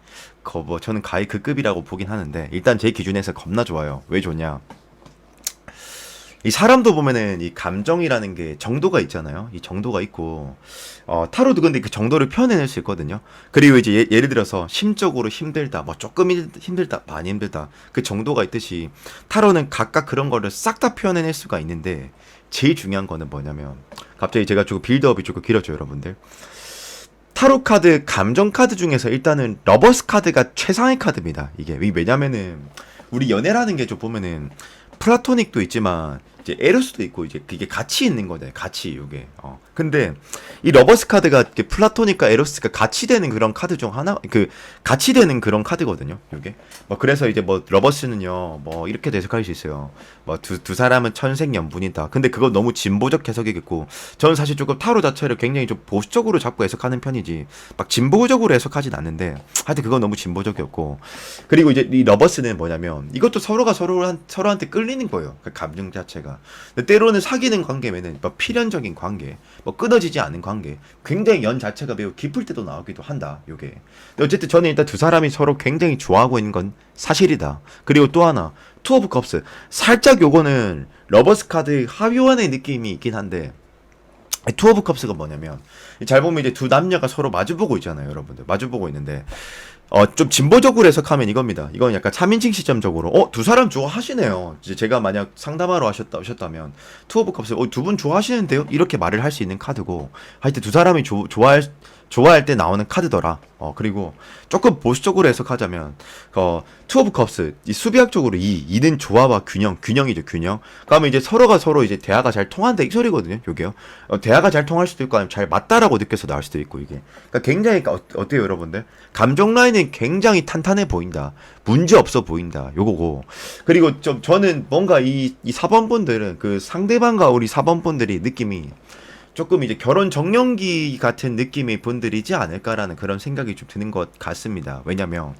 뭐 저는 가히 그 급이라고 보긴 하는데, 일단 제 기준에서 겁나 좋아요. 왜 좋냐? 이 사람도 보면은 이 감정이라는 게 정도가 있잖아요. 이 정도가 있고, 타로도 근데 그 정도를 표현해낼 수 있거든요. 그리고 이제 예를 들어서 심적으로 힘들다, 뭐 조금 힘들다, 많이 힘들다, 그 정도가 있듯이 타로는 각각 그런 거를 싹 다 표현해낼 수가 있는데, 제일 중요한 거는 뭐냐면, 갑자기 제가 조금 빌드업이 조금 길어져 여러분들. 타로 카드, 감정 카드 중에서 일단은 러버스 카드가 최상의 카드입니다. 이게 왜냐면은 우리 연애라는 게 좀 보면은 플라토닉도 있지만 이제 에로스도 있고, 이제 그게 같이 있는 거잖아요. 같이 이게. 근데 이 러버스 카드가 플라토닉과 에로스가 같이 되는 그런 카드 중 하나, 같이 되는 그런 카드거든요. 이게. 뭐 그래서 이제 뭐 러버스는요, 뭐 이렇게 해석할 수 있어요. 뭐 두 사람은 천생연분이다. 근데 그거 너무 진보적 해석이겠고, 저는 사실 조금 타로 자체를 굉장히 좀 보수적으로 자꾸 해석하는 편이지 막 진보적으로 해석하진 않는데, 하여튼 그건 너무 진보적이었고, 그리고 이제 이 러버스는 뭐냐면 이것도 서로가 서로한테 끌리는 거예요. 그 감정 자체가. 근데 때로는 사귀는 관계면은 뭐 필연적인 관계, 뭐 끊어지지 않은 관계, 굉장히 연 자체가 매우 깊을 때도 나오기도 한다. 요게. 근데 어쨌든 저는 일단 두 사람이 서로 굉장히 좋아하고 있는 건 사실이다. 그리고 또 하나, 투 오브 컵스. 살짝 요거는 러버스 카드 하위원의 느낌이 있긴 한데, 투 오브 컵스가 뭐냐면, 잘 보면 이제 두 남녀가 서로 마주보고 있잖아요, 여러분들. 마주보고 있는데, 좀 진보적으로 해석하면 이겁니다. 이건 약간 3인칭 시점적으로, 두 사람 좋아하시네요. 이제 제가 만약 상담하러 오셨다면, 투 오브 컵스, 두 분 좋아하시는데요? 이렇게 말을 할 수 있는 카드고, 하여튼 두 사람이 좋아할 때 나오는 카드더라. 그리고 조금 보수적으로 해석하자면, 투 오브 컵스, 이 수비학적으로 이는 조화와 균형이죠, 균형. 그러면 이제 서로가 서로 이제 대화가 잘 통한다, 이 소리거든요, 요게요. 대화가 잘 통할 수도 있고, 아니면 잘 맞다라고 느껴서 나올 수도 있고, 이게. 그러니까 굉장히, 어때요, 여러분들? 감정 라인은 굉장히 탄탄해 보인다. 문제 없어 보인다, 요거고. 그리고 저는 뭔가 이 4번 분들은 그 상대방과 우리 4번 분들이 느낌이 조금 이제 결혼 정년기 같은 느낌의 분들이지 않을까라는 그런 생각이 좀 드는 것 같습니다. 왜냐면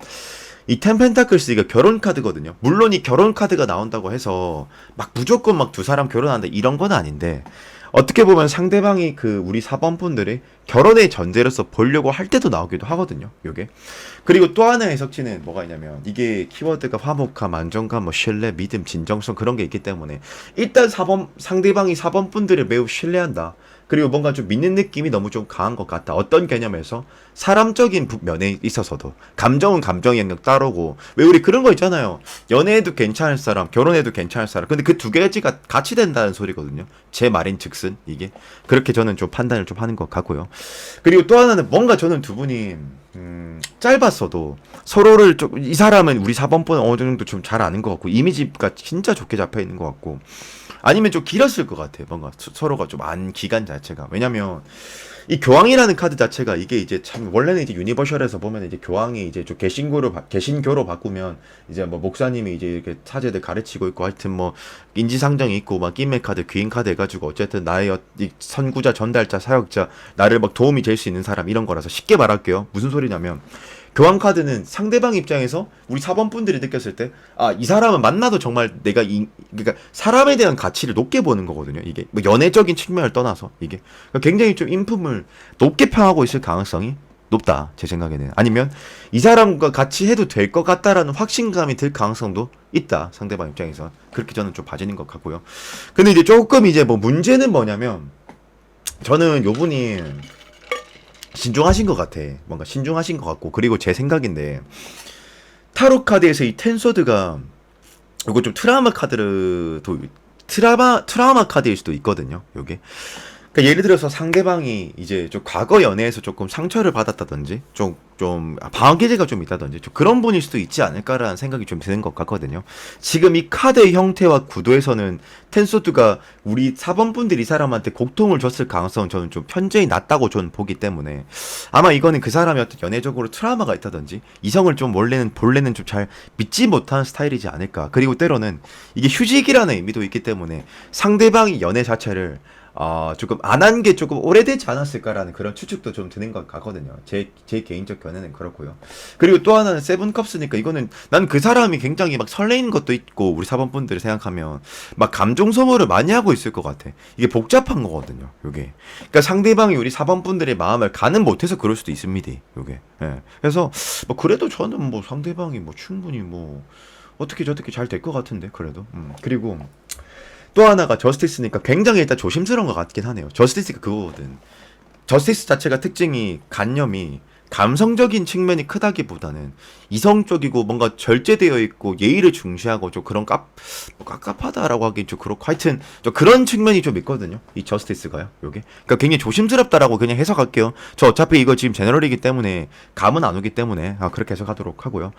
이 텐펜타클스 이거 결혼 카드거든요. 물론 이 결혼 카드가 나온다고 해서 막 무조건 막 두 사람 결혼한다 이런 건 아닌데, 어떻게 보면 상대방이 우리 4번 분들이 결혼의 전제로서 보려고 할 때도 나오기도 하거든요, 요게. 그리고 또 하나의 해석치는 뭐가 있냐면, 이게 키워드가 화목함, 안정감, 뭐 신뢰, 믿음, 진정성 그런 게 있기 때문에, 일단 상대방이 4번 분들을 매우 신뢰한다. 그리고 뭔가 좀 믿는 느낌이 너무 좀 강한 것 같다. 어떤 개념에서? 사람적인 면에 있어서도. 감정은 감정의 영역 따르고, 왜 우리 그런 거 있잖아요. 연애해도 괜찮을 사람, 결혼해도 괜찮을 사람. 근데 그 두 가지가 같이 된다는 소리거든요. 제 말인 즉슨 이게. 그렇게 저는 좀 판단을 좀 하는 것 같고요. 그리고 또 하나는 뭔가 저는 두 분이 짧았어도 서로를 이 사람은 우리 4번분은 어느 정도 좀 잘 아는 것 같고, 이미지가 진짜 좋게 잡혀 있는 것 같고, 아니면 좀 길었을 것 같아요. 뭔가 서로가 좀 안 기간 자체가. 왜냐면 이 교황이라는 카드 자체가 이게 이제 참 원래는 이제 유니버셜에서 보면 이제 교황이 이제 좀 개신교로 바꾸면 이제 뭐 목사님이 이제 이렇게 사제들 가르치고 있고 하여튼 뭐 인지상정이 있고 막 끼메 카드, 귀인 카드 해가지고 어쨌든 나의 이 선구자, 전달자, 사역자, 나를 막 도움이 될 수 있는 사람 이런 거라서 쉽게 말할게요. 무슨 소리냐면 교환 카드는 상대방 입장에서 우리 사번분들이 느꼈을 때, 아, 이 사람은 만나도 정말 그러니까 사람에 대한 가치를 높게 보는 거거든요. 이게 뭐 연애적인 측면을 떠나서 이게 그러니까 굉장히 좀 인품을 높게 평하고 있을 가능성이 높다. 제 생각에는. 아니면 이 사람과 같이 해도 될 것 같다라는 확신감이 들 가능성도 있다. 상대방 입장에서. 그렇게 저는 좀 봐지는 것 같고요. 근데 이제 조금 이제 뭐 문제는 뭐냐면 저는 요분이 신중하신 것 같아. 뭔가 신중하신 것 같고. 그리고 제 생각인데, 타로 카드에서 이 텐소드가, 이거 좀 트라우마 카드일 수도 있거든요. 요게. 그러니까 예를 들어서 상대방이 이제 좀 과거 연애에서 조금 상처를 받았다든지, 좀 방어기제가 좀 있다든지, 좀 그런 분일 수도 있지 않을까라는 생각이 좀 드는 것 같거든요. 지금 이 카드의 형태와 구도에서는 텐소드가 우리 4번 분들이 이 사람한테 고통을 줬을 가능성은 저는 좀 현저히 낮다고 저는 보기 때문에 아마 이거는 그 사람이 어떤 연애적으로 트라우마가 있다든지 이성을 좀 본래는 좀 잘 믿지 못하는 스타일이지 않을까. 그리고 때로는 이게 휴직이라는 의미도 있기 때문에 상대방이 연애 자체를 조금 안 한 게 조금 오래되지 않았을까라는 그런 추측도 좀 드는 것 같거든요. 제 개인적 견해는 그렇고요. 그리고 또 하나는 세븐컵스니까 이거는 난 그 사람이 굉장히 막 설레이는 것도 있고 우리 사번분들을 생각하면 막 감정 소모를 많이 하고 있을 것 같아. 이게 복잡한 거거든요. 요게. 그러니까 상대방이 우리 사번분들의 마음을 가는 못해서 그럴 수도 있습니다. 요게. 예. 그래서 뭐 그래도 저는 뭐 상대방이 뭐 충분히 뭐 어떻게 저렇게 잘 될 것 같은데 그래도. 그리고 또 하나가 저스티스니까 굉장히 일단 조심스러운 것 같긴 하네요. 저스티스가 그거거든. 저스티스 자체가 특징이 감념이 감성적인 측면이 크다기보다는 이성적이고 뭔가 절제되어 있고 예의를 중시하고 좀 그런 뭐 깝깝하다라고 하긴 좀 그렇고 하여튼 좀 그런 측면이 좀 있거든요. 이 저스티스가요. 요게. 그러니까 굉장히 조심스럽다라고 그냥 해석할게요. 저 어차피 이거 지금 제너럴이기 때문에 감은 안 오기 때문에 그렇게 해석하도록 하고요.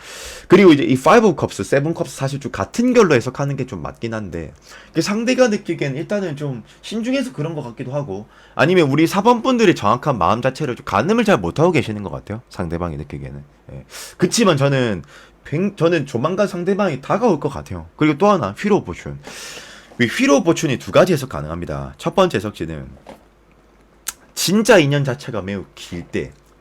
그리고 이제 이 5 컵스, 7 컵스 사실 좀 같은 결로 해석하는 게 좀 맞긴 한데 상대가 느끼기엔 일단은 좀 신중해서 그런 것 같기도 하고 아니면 우리 사번분들의 정확한 마음 자체를 좀 가늠을 잘 못하고 계시는 것 같아요. 상대방이 느끼기에는. 예. 그치만 저는 조만간 상대방이 다가올 것 같아요. 그리고 또 하나 휠 오브 포춘. 이 휠 오브 포춘이 두 가지 해석 가능합니다. 첫 번째 해석지는 진짜 인연 자체가 매우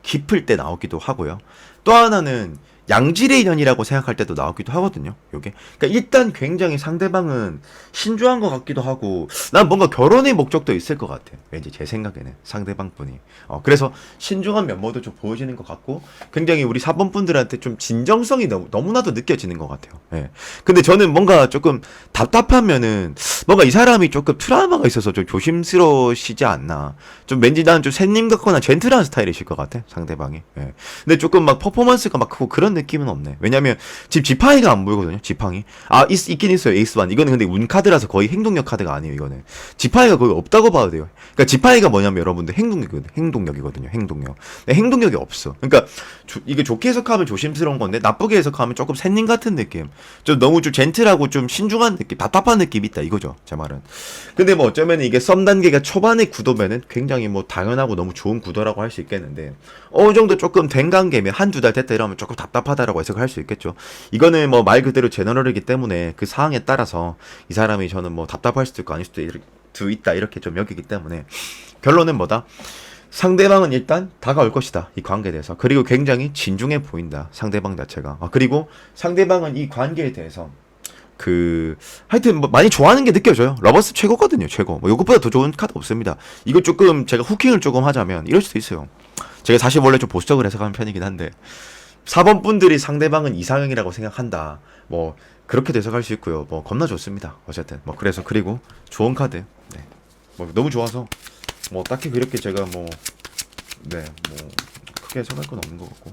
깊을 때 나오기도 하고요. 또 하나는 양질의 인연이라고 생각할 때도 나오기도 하거든요. 요게. 그러니까 일단 굉장히 상대방은 신중한 것 같기도 하고 난 뭔가 결혼의 목적도 있을 것 같아. 왠지 제 생각에는 상대방 분이. 그래서 신중한 면모도 좀 보여지는 것 같고 굉장히 우리 사번분들한테 좀 진정성이 너무나도 느껴지는 것 같아요. 예. 근데 저는 뭔가 조금 답답하면은 뭔가 이 사람이 조금 트라우마가 있어서 좀 조심스러우시지 않나. 좀 왠지 나는 좀 샌님 같거나 젠틀한 스타일이실 것 같아. 상대방이. 예. 근데 조금 막 퍼포먼스가 막 크고 그런 느낌은 없네. 왜냐면 지금 지팡이가 안 보이거든요. 지팡이. 있긴 있어요. 에이스1. 이거는 근데 운 카드라서 거의 행동력 카드가 아니에요. 이거는 지팡이가 거의 없다고 봐도 돼요. 그러니까 지팡이가 뭐냐면 여러분들 행동력이거든요. 행동력. 근데 행동력이 없어. 그러니까 이게 좋게 해석하면 조심스러운 건데 나쁘게 해석하면 조금 샌님 같은 느낌. 좀 너무 좀 젠틀하고 좀 신중한 느낌, 답답한 느낌이 있다 이거죠. 제 말은. 근데 뭐 어쩌면 이게 썸 단계가 초반의 구도면은 굉장히 뭐 당연하고 너무 좋은 구도라고 할 수 있겠는데 어느 정도 조금 된 관계면 한두 달 됐다 이러면 조금 답답하다라고 해석할 수 있겠죠. 이거는 뭐 말 그대로 제너럴이기 때문에 그 상황에 따라서 이 사람이 저는 뭐 답답할 수도 있고 아닐 수도 있다 이렇게 좀 여기기 때문에 결론은 뭐다? 상대방은 일단 다가올 것이다. 이 관계에 대해서. 그리고 굉장히 진중해 보인다. 상대방 자체가. 그리고 상대방은 이 관계에 대해서 하여튼 뭐 많이 좋아하는 게 느껴져요. 러버스 최고거든요. 최고. 뭐 이것보다 더 좋은 카드 없습니다. 이거 조금 제가 후킹을 조금 하자면 이럴 수도 있어요. 제가 사실 원래 좀 보수적으로 해석하는 편이긴 한데 4번 분들이 상대방은 이상형이라고 생각한다. 뭐 그렇게도 해석할 수 있고요. 뭐 겁나 좋습니다. 어쨌든 뭐 그래서 그리고 좋은 카드. 네. 뭐 너무 좋아서 뭐 딱히 그렇게 제가 뭐 크게 해석할 건 없는 것 같고.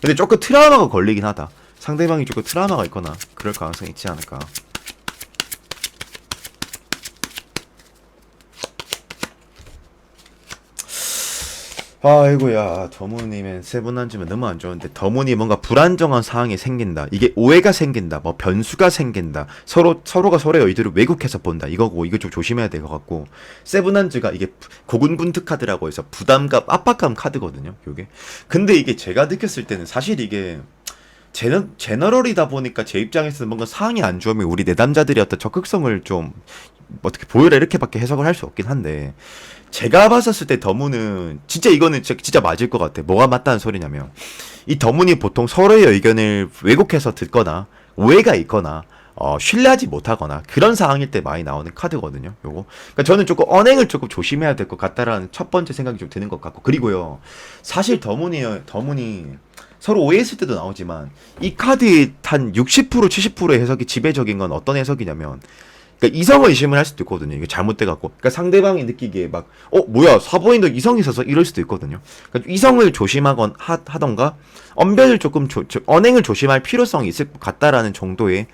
근데 조금 트라우마가 걸리긴 하다. 상대방이 조금 트라우마가 있거나 그럴 가능성이 있지 않을까. 아이고야, 더문이면 세분한지면 너무 안 좋은데, 더문이 뭔가 불안정한 상황이 생긴다, 이게 오해가 생긴다, 뭐 변수가 생긴다, 서로가 서로의 의도를 왜곡해서 본다, 이거고, 이거 좀 조심해야 될 것 같고. 세븐한즈가 이게 고군분투 카드라고 해서 부담감, 압박감 카드거든요, 요게. 근데 이게 제가 느꼈을 때는 사실 이게 제너럴이다 보니까 제 입장에서는 뭔가 상황이 안 좋으면 우리 내담자들이 어떤 적극성을 좀 어떻게 보여라 이렇게밖에 해석을 할 수 없긴 한데, 제가 봤었을 때 더문은 진짜 이거는 진짜 맞을 것 같아. 뭐가 맞다는 소리냐면, 이 더문이 보통 서로의 의견을 왜곡해서 듣거나 오해가 있거나 신뢰하지 못하거나 그런 상황일 때 많이 나오는 카드거든요, 요거. 그러니까 저는 조금 언행을 조금 조심해야 될 것 같다라는 첫 번째 생각이 좀 드는 것 같고. 그리고요, 사실 더문이 서로 오해했을 때도 나오지만 이 카드의 한 60% 70%의 해석이 지배적인 건 어떤 해석이냐면, 그러니까 이성을 의심을 할 수도 있거든요. 이게 잘못돼갖고. 그러니까 상대방이 느끼기에 막, 뭐야, 사보인도 이성이 있어서 이럴 수도 있거든요. 그러니까 이성을 조심하건 하던가, 언변을 조금, 언행을 조심할 필요성이 있을 것 같다라는 정도의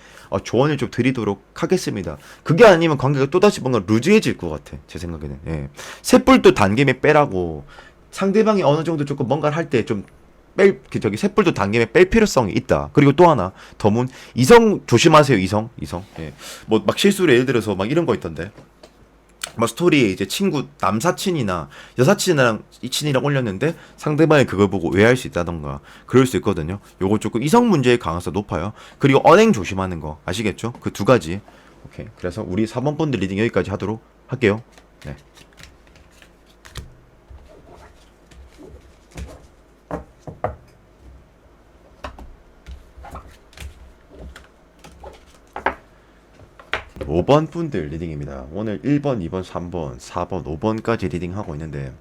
조언을 좀 드리도록 하겠습니다. 그게 아니면 관계가 또다시 뭔가 루즈해질 것 같아. 제 생각에는. 예. 셋불도 단계에 빼라고, 상대방이 어느 정도 조금 뭔가를 할 때 좀 셋불도 당김에 뺄 필요성이 있다. 그리고 또 하나, 더문, 이성 조심하세요, 이성. 예. 뭐, 막 실수로 예를 들어서 막 이런 거 있던데. 막 스토리에 이제 친구, 남사친이나 여사친이랑 올렸는데 상대방이 그걸 보고 오해할 수 있다던가 그럴 수 있거든요. 요거 조금 이성 문제의 가능성이 높아요. 그리고 언행 조심하는 거. 아시겠죠? 그 두 가지. 오케이. 그래서 우리 4번 본드 리딩 여기까지 하도록 할게요. 네. 5번 분들 리딩입니다. 오늘 1번, 2번, 3번, 4번, 5번까지 리딩하고 있는데,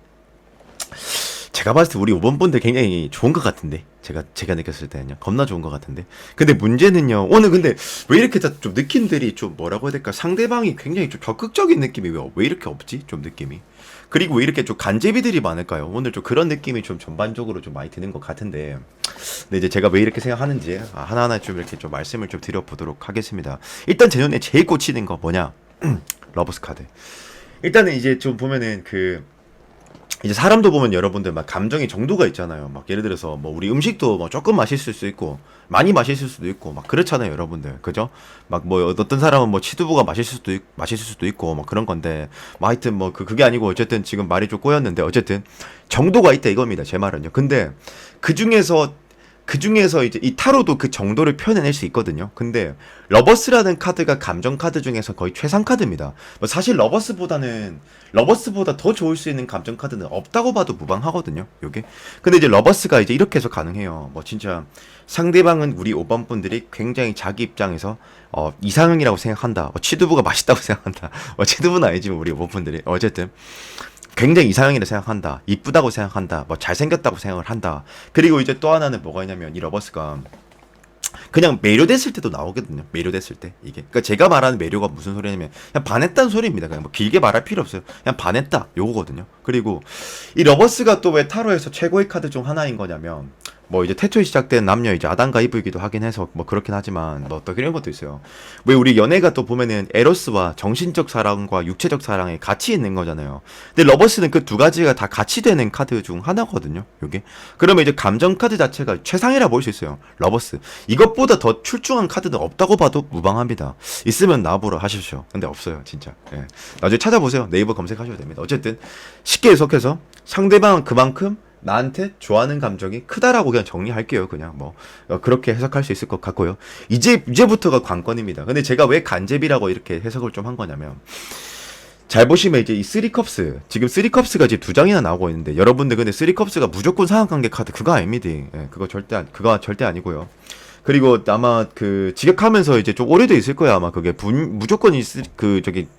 제가 봤을 때 우리 5번 분들 굉장히 좋은 것 같은데, 제가 느꼈을 때는요, 겁나 좋은 것 같은데. 근데 문제는요, 오늘 근데 왜 이렇게 좀 느낌들이 좀 뭐라고 해야 될까, 상대방이 굉장히 좀 적극적인 느낌이 왜 이렇게 없지, 좀 느낌이. 그리고 왜 이렇게 좀 간제비들이 많을까요? 오늘 좀 그런 느낌이 좀 전반적으로 좀 많이 드는 것 같은데. 근데 이제 제가 왜 이렇게 생각하는지 하나하나 좀 이렇게 좀 말씀을 좀 드려보도록 하겠습니다. 일단 제 눈에 제일 꽂히는 거 뭐냐? 러버스 카드. 일단은 이제 좀 보면은 이제 사람도 보면 여러분들 막 감정의 정도가 있잖아요. 막 예를 들어서 뭐 우리 음식도 뭐 조금 맛있을 수 있고 많이 맛있을 수도 있고 막 그렇잖아요, 여러분들. 그죠? 막 뭐 어떤 사람은 뭐 치두부가 맛있을 수도 있고 뭐 그런 건데, 뭐 하여튼 뭐 그게 아니고 어쨌든 지금 말이 좀 꼬였는데, 어쨌든 정도가 있다 이겁니다, 제 말은요. 근데 그 중에서 이제 이 타로도 그 정도를 표현해낼 수 있거든요. 근데 러버스라는 카드가 감정 카드 중에서 거의 최상 카드입니다. 뭐 사실 러버스보다 더 좋을 수 있는 감정 카드는 없다고 봐도 무방하거든요, 요게. 근데 이제 러버스가 이제 이렇게 해서 가능해요. 뭐 진짜 상대방은 우리 5번 분들이 굉장히 자기 입장에서 이상형이라고 생각한다. 치두부가 맛있다고 생각한다. 치두부는 아니지만 우리 5번 분들이 어쨌든 굉장히 이상형이라 생각한다, 이쁘다고 생각한다, 뭐 잘생겼다고 생각을 한다. 그리고 이제 또 하나는 뭐가 있냐면, 이 러버스가 그냥 매료됐을 때도 나오거든요. 매료됐을 때 이게. 그러니까 제가 말하는 매료가 무슨 소리냐면 그냥 반했다는 소리입니다. 그냥 뭐 길게 말할 필요 없어요. 그냥 반했다 요거거든요. 그리고 이 러버스가 또 왜 타로에서 최고의 카드 중 하나인 거냐면, 뭐 이제 태초에 시작된 남녀 이제 아담과 이브이기도 하긴 해서 뭐 그렇긴 하지만 뭐 또 그런 것도 있어요. 왜 우리 연애가 또 보면은 에로스와 정신적 사랑과 육체적 사랑이 같이 있는 거잖아요. 근데 러버스는 그 두 가지가 다 같이 되는 카드 중 하나거든요, 요게. 그러면 이제 감정 카드 자체가 최상이라 볼 수 있어요, 러버스. 이것보다 더 출중한 카드는 없다고 봐도 무방합니다. 있으면 나보러 하십시오. 근데 없어요, 진짜. 예. 나중에 찾아보세요. 네이버 검색하셔도 됩니다. 어쨌든 쉽게 해석해서 상대방은 그만큼 나한테 좋아하는 감정이 크다라고 그냥 정리할게요. 그냥 뭐 그렇게 해석할 수 있을 것 같고요. 이제부터가 관건입니다. 근데 제가 왜 간제비라고 이렇게 해석을 좀 한 거냐면, 잘 보시면 이제 이 쓰리컵스, 지금 쓰리컵스가 지금 두 장이나 나오고 있는데, 여러분들 근데 쓰리컵스가 무조건 상하관계 카드 그거 아닙니다. 예, 그거 절대 아니고요. 그리고 아마 직역하면서 이제 좀 오래돼 있을 거야, 아마. 그게 무조건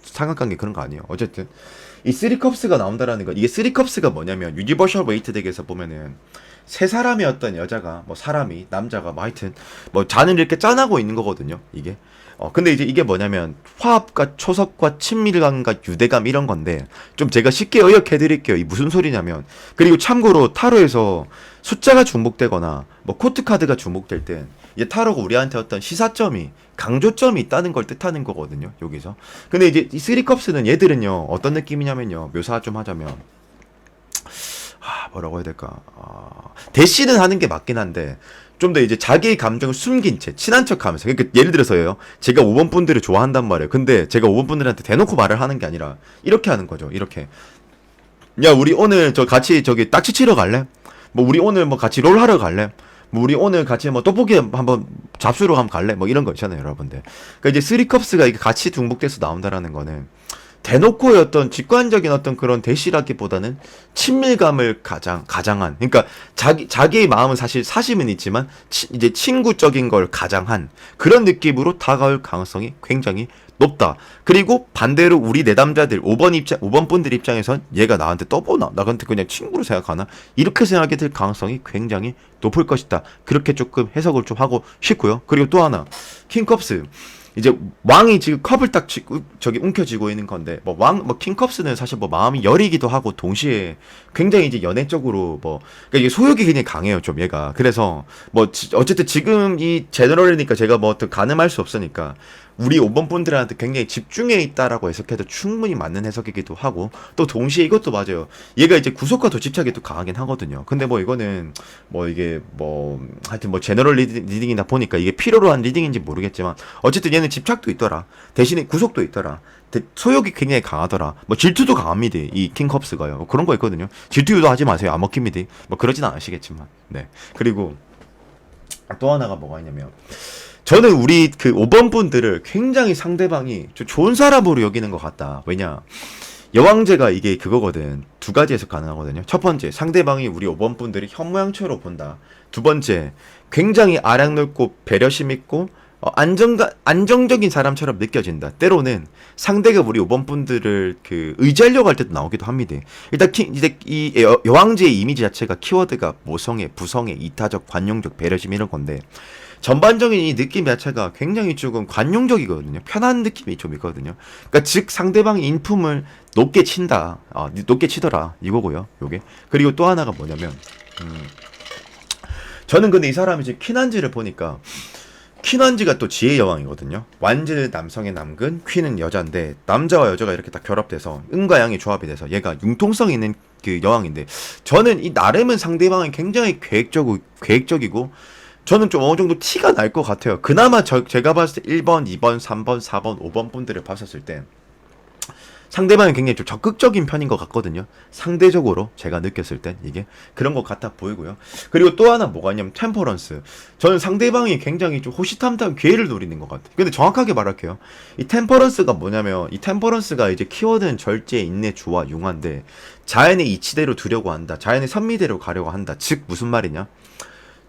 상하관계 그런 거 아니에요. 어쨌든 이 쓰리컵스가 나온다라는 거, 이게 쓰리컵스가 뭐냐면, 유니버셜 웨이트 덱에서 보면은 세 사람의 어떤 여자가, 뭐 사람이, 남자가, 뭐 하여튼 뭐 잔을 이렇게 짠하고 있는 거거든요, 이게. 근데 이제 이게 뭐냐면 화합과 초석과 친밀감과 유대감 이런 건데, 좀 제가 쉽게 의역해 드릴게요. 이 무슨 소리냐면, 그리고 참고로 타로에서 숫자가 중복되거나 뭐 코트 카드가 중복될 땐 이제 타로가 우리한테 어떤 시사점이, 강조점이 있다는 걸 뜻하는 거거든요, 여기서. 근데 이제 이 쓰리컵스는 얘들은요 어떤 느낌이냐면요, 묘사 좀 하자면 뭐라고 해야 될까? 대시는 하는 게 맞긴 한데 좀 더 이제 자기의 감정을 숨긴 채 친한 척하면서 그러니까 예를 들어서요. 제가 5번 분들을 좋아한단 말이에요. 근데 제가 5번 분들한테 대놓고 말을 하는 게 아니라 이렇게 하는 거죠. 이렇게 야 우리 오늘 저 같이 저기 딱지 치러 갈래? 뭐 우리 오늘 뭐 같이 롤 하러 갈래? 뭐 우리 오늘 같이 뭐 떡볶이 한번 잡수러 한번 갈래? 뭐 이런 거 있잖아요, 여러분들. 그러니까 이제 쓰리컵스가 이게 같이 중복돼서 나온다라는 거는 대놓고의 어떤 직관적인 어떤 그런 대시라기보다는 친밀감을 가장한 그러니까 자기의 마음은 사실 사심은 있지만 이제 친구적인 걸 가장한 그런 느낌으로 다가올 가능성이 굉장히 높다. 그리고 반대로 우리 내담자들 5번 분들 입장에선 얘가 나한테 떠보나? 나한테 그냥 친구로 생각하나? 이렇게 생각이 될 가능성이 굉장히 높을 것이다. 그렇게 조금 해석을 좀 하고 싶고요. 그리고 또 하나 킹컵스 이제 왕이 지금 컵을 딱 저기 움켜쥐고 있는 건데 뭐 킹컵스는 사실 뭐 마음이 여리기도 하고 동시에 굉장히 이제 연애적으로 뭐 그러니까 이게 소욕이 굉장히 강해요 좀 얘가. 그래서 뭐 어쨌든 지금 이 제너럴이니까 제가 뭐 어떤 가늠할 수 없으니까 우리 5번 분들한테 굉장히 집중해 있다라고 해석해도 충분히 맞는 해석이기도 하고 또 동시에 이것도 맞아요. 얘가 이제 구속과 더 집착이 또 강하긴 하거든요. 근데 뭐 이거는 뭐 이게 뭐 하여튼 뭐 제너럴 리딩이다 보니까 이게 필요로 한 리딩인지 모르겠지만 어쨌든 얘는 집착도 있더라. 대신에 구속도 있더라. 소욕이 굉장히 강하더라. 뭐 질투도 강합니다. 이 킹컵스가요. 뭐 그런 거 있거든요. 질투 유도하지 마세요. 안 먹힙니다. 뭐 그러진 않으시겠지만. 네. 그리고 또 하나가 뭐가 있냐면 저는 우리 그 5번 분들을 굉장히 상대방이 좀 좋은 사람으로 여기는 것 같다. 왜냐? 여왕제가 이게 그거거든. 두 가지 해석 가능하거든요. 첫 번째, 상대방이 우리 5번 분들이 현모양처로 본다. 두 번째, 굉장히 아량 넓고 배려심 있고 안정적인 사람처럼 느껴진다. 때로는 상대가 우리 5번 분들을 그 의지하려고 할 때도 나오기도 합니다. 일단 이제 이 여왕제의 이미지 자체가 키워드가 모성애, 부성애, 이타적, 관용적, 배려심 이런 건데 전반적인 이 느낌 자체가 굉장히 조금 관용적이거든요. 편한 느낌이 좀 있거든요. 그러니까 즉 상대방의 인품을 높게 친다. 높게 치더라. 이거고요. 요게. 그리고 또 하나가 뭐냐면 저는 근데 이 사람이 지금 퀸한지를 보니까 퀸한지가 또 지혜의 여왕이거든요. 완즈 남성의 남근, 퀸은 여자인데 남자와 여자가 이렇게 딱 결합돼서 음과 양의 조합이 돼서 얘가 융통성 있는 그 여왕인데 저는 이 나름은 상대방이 굉장히 계획적이고 저는 좀 어느 정도 티가 날 것 같아요. 그나마 제가 봤을 때 1번, 2번, 3번, 4번, 5번 분들을 봤었을 때 상대방이 굉장히 좀 적극적인 편인 것 같거든요. 상대적으로 제가 느꼈을 땐 이게 그런 것 같아 보이고요. 그리고 또 하나 뭐가 있냐면 템퍼런스. 저는 상대방이 굉장히 좀 호시탐탐 기회를 노리는 것 같아요. 근데 정확하게 말할게요. 이 템퍼런스가 뭐냐면 이 템퍼런스가 이제 키워드는 절제, 인내, 조화, 융화인데 자연의 이치대로 두려고 한다. 자연의 선미대로 가려고 한다. 즉 무슨 말이냐?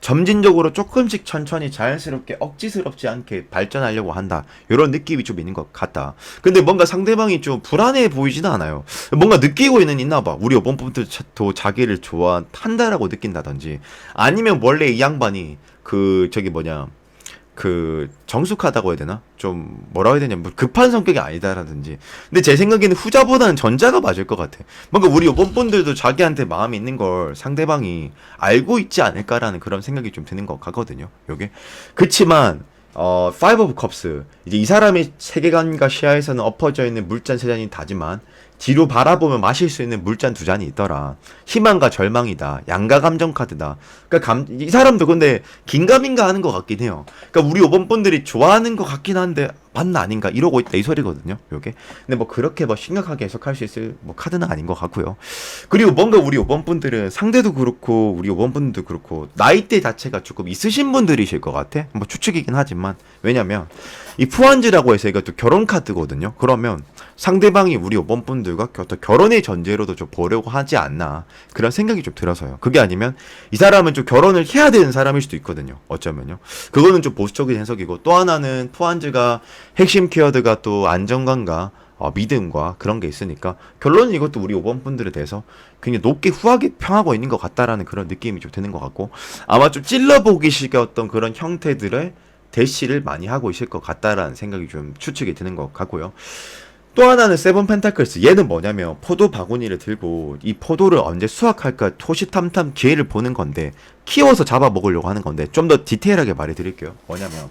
점진적으로 조금씩 천천히 자연스럽게 억지스럽지 않게 발전하려고 한다. 이런 느낌이 좀 있는 것 같다. 근데 뭔가 상대방이 좀 불안해 보이지는 않아요. 뭔가 느끼고 있나 봐. 우리 5번부터 자기를 좋아한다라고 느낀다든지 아니면 원래 이 양반이 정숙하다고 해야 되나? 좀 뭐라고 해야 되냐? 뭐 급한 성격이 아니다라든지. 근데 제 생각에는 후자보다는 전자가 맞을 것 같아. 뭔가 우리 요번 분들도 자기한테 마음이 있는 걸 상대방이 알고 있지 않을까라는 그런 생각이 좀 드는 것 같거든요. 요게. 그치만 Five of Cups 이제 이 사람의 세계관과 시야에서는 엎어져 있는 물잔 세 잔이 다지만 뒤로 바라보면 마실 수 있는 물잔 두 잔이 있더라. 희망과 절망이다. 양가 감정 카드다. 그러니까 이 사람도 근데 긴가민가 하는 것 같긴 해요. 그러니까 우리 5번 분들이 좋아하는 것 같긴 한데 맞나 아닌가 이러고 있다 이 소리거든요. 요게. 근데 뭐 그렇게 뭐 심각하게 해석할 수 있을 뭐 카드는 아닌 것 같고요. 그리고 뭔가 우리 5번 분들은 상대도 그렇고 우리 5번 분들도 그렇고 나이대 자체가 조금 있으신 분들이실 것 같아. 뭐 추측이긴 하지만 왜냐면 이 푸안즈라고 해서 이것도 결혼 카드거든요. 그러면 상대방이 우리 5번 분들과 어떤 결혼의 전제로도 좀 보려고 하지 않나 그런 생각이 좀 들어서요. 그게 아니면 이 사람은 좀 결혼을 해야 되는 사람일 수도 있거든요. 어쩌면요. 그거는 좀 보수적인 해석이고 또 하나는 푸안즈가 핵심 키워드가 또 안정감과 믿음과 그런 게 있으니까 결론은 이것도 우리 5번 분들에 대해서 굉장히 높게 후하게 평하고 있는 것 같다라는 그런 느낌이 좀 드는 것 같고 아마 좀 찔러보기식의 어떤 그런 형태들의 대시를 많이 하고 있을 것 같다라는 생각이 좀 추측이 드는 것 같고요. 또 하나는 세븐 펜타클스. 얘는 뭐냐면 포도 바구니를 들고 이 포도를 언제 수확할까 호시탐탐 기회를 보는 건데 키워서 잡아먹으려고 하는 건데 좀 더 디테일하게 말해드릴게요. 뭐냐면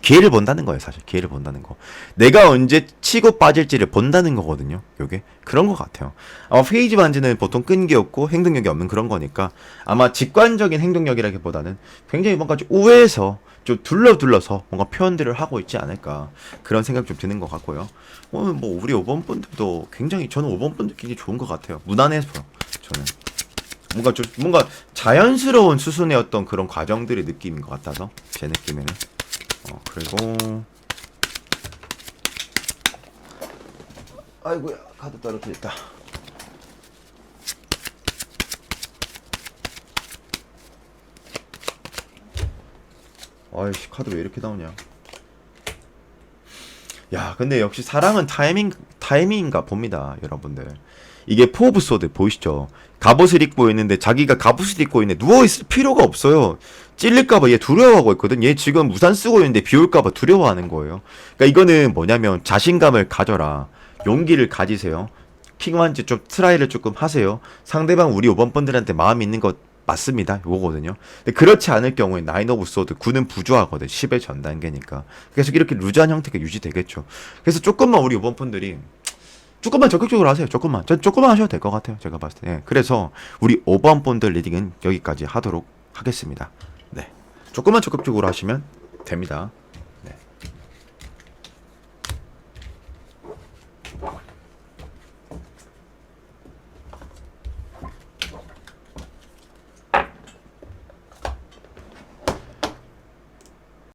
기회를 본다는 거예요, 사실. 기회를 본다는 거. 내가 언제 치고 빠질지를 본다는 거거든요. 요게 그런 것 같아요. 아마 페이지 반지는 보통 끈기 없고 행동력이 없는 그런 거니까 아마 직관적인 행동력이라기보다는 굉장히 뭔가 좀 우회해서 좀 둘러서 뭔가 표현들을 하고 있지 않을까 그런 생각 좀 드는 것 같고요. 뭐 우리 5번 분들도 굉장히 저는 5번 분들 굉장히 좋은 것 같아요. 무난해서 저는 뭔가 자연스러운 수순의 어떤 그런 과정들의 느낌인 것 같아서 제 느낌에는. 그리고 아이고야 카드 떨어뜨렸다. 아이씨 카드 왜 이렇게 나오냐. 야 근데 역시 사랑은 타이밍인가 봅니다 여러분들. 이게 포 오브 소드 보이시죠? 갑옷을 입고 있는데 자기가 갑옷을 입고 있는데 누워있을 필요가 없어요. 찔릴까봐 얘 두려워하고 있거든. 얘 지금 우산 쓰고 있는데 비 올까봐 두려워하는 거예요. 그러니까 이거는 뭐냐면 자신감을 가져라. 용기를 가지세요. 킹완즈 좀 트라이를 조금 하세요. 상대방 우리 5번 분들한테 마음 있는 것 맞습니다. 요거거든요. 근데 그렇지 않을 경우에 나인 오브 소드 9는 부조하거든. 10의 전 단계니까. 계속 이렇게 루즈한 형태가 유지되겠죠. 그래서 조금만 우리 5번 분들이 조금만 적극적으로 하세요. 조금만. 전 조금만 하셔도 될 것 같아요. 제가 봤을 때. 예. 그래서 우리 5번 본들 리딩은 여기까지 하도록 하겠습니다. 네. 조금만 적극적으로 하시면 됩니다.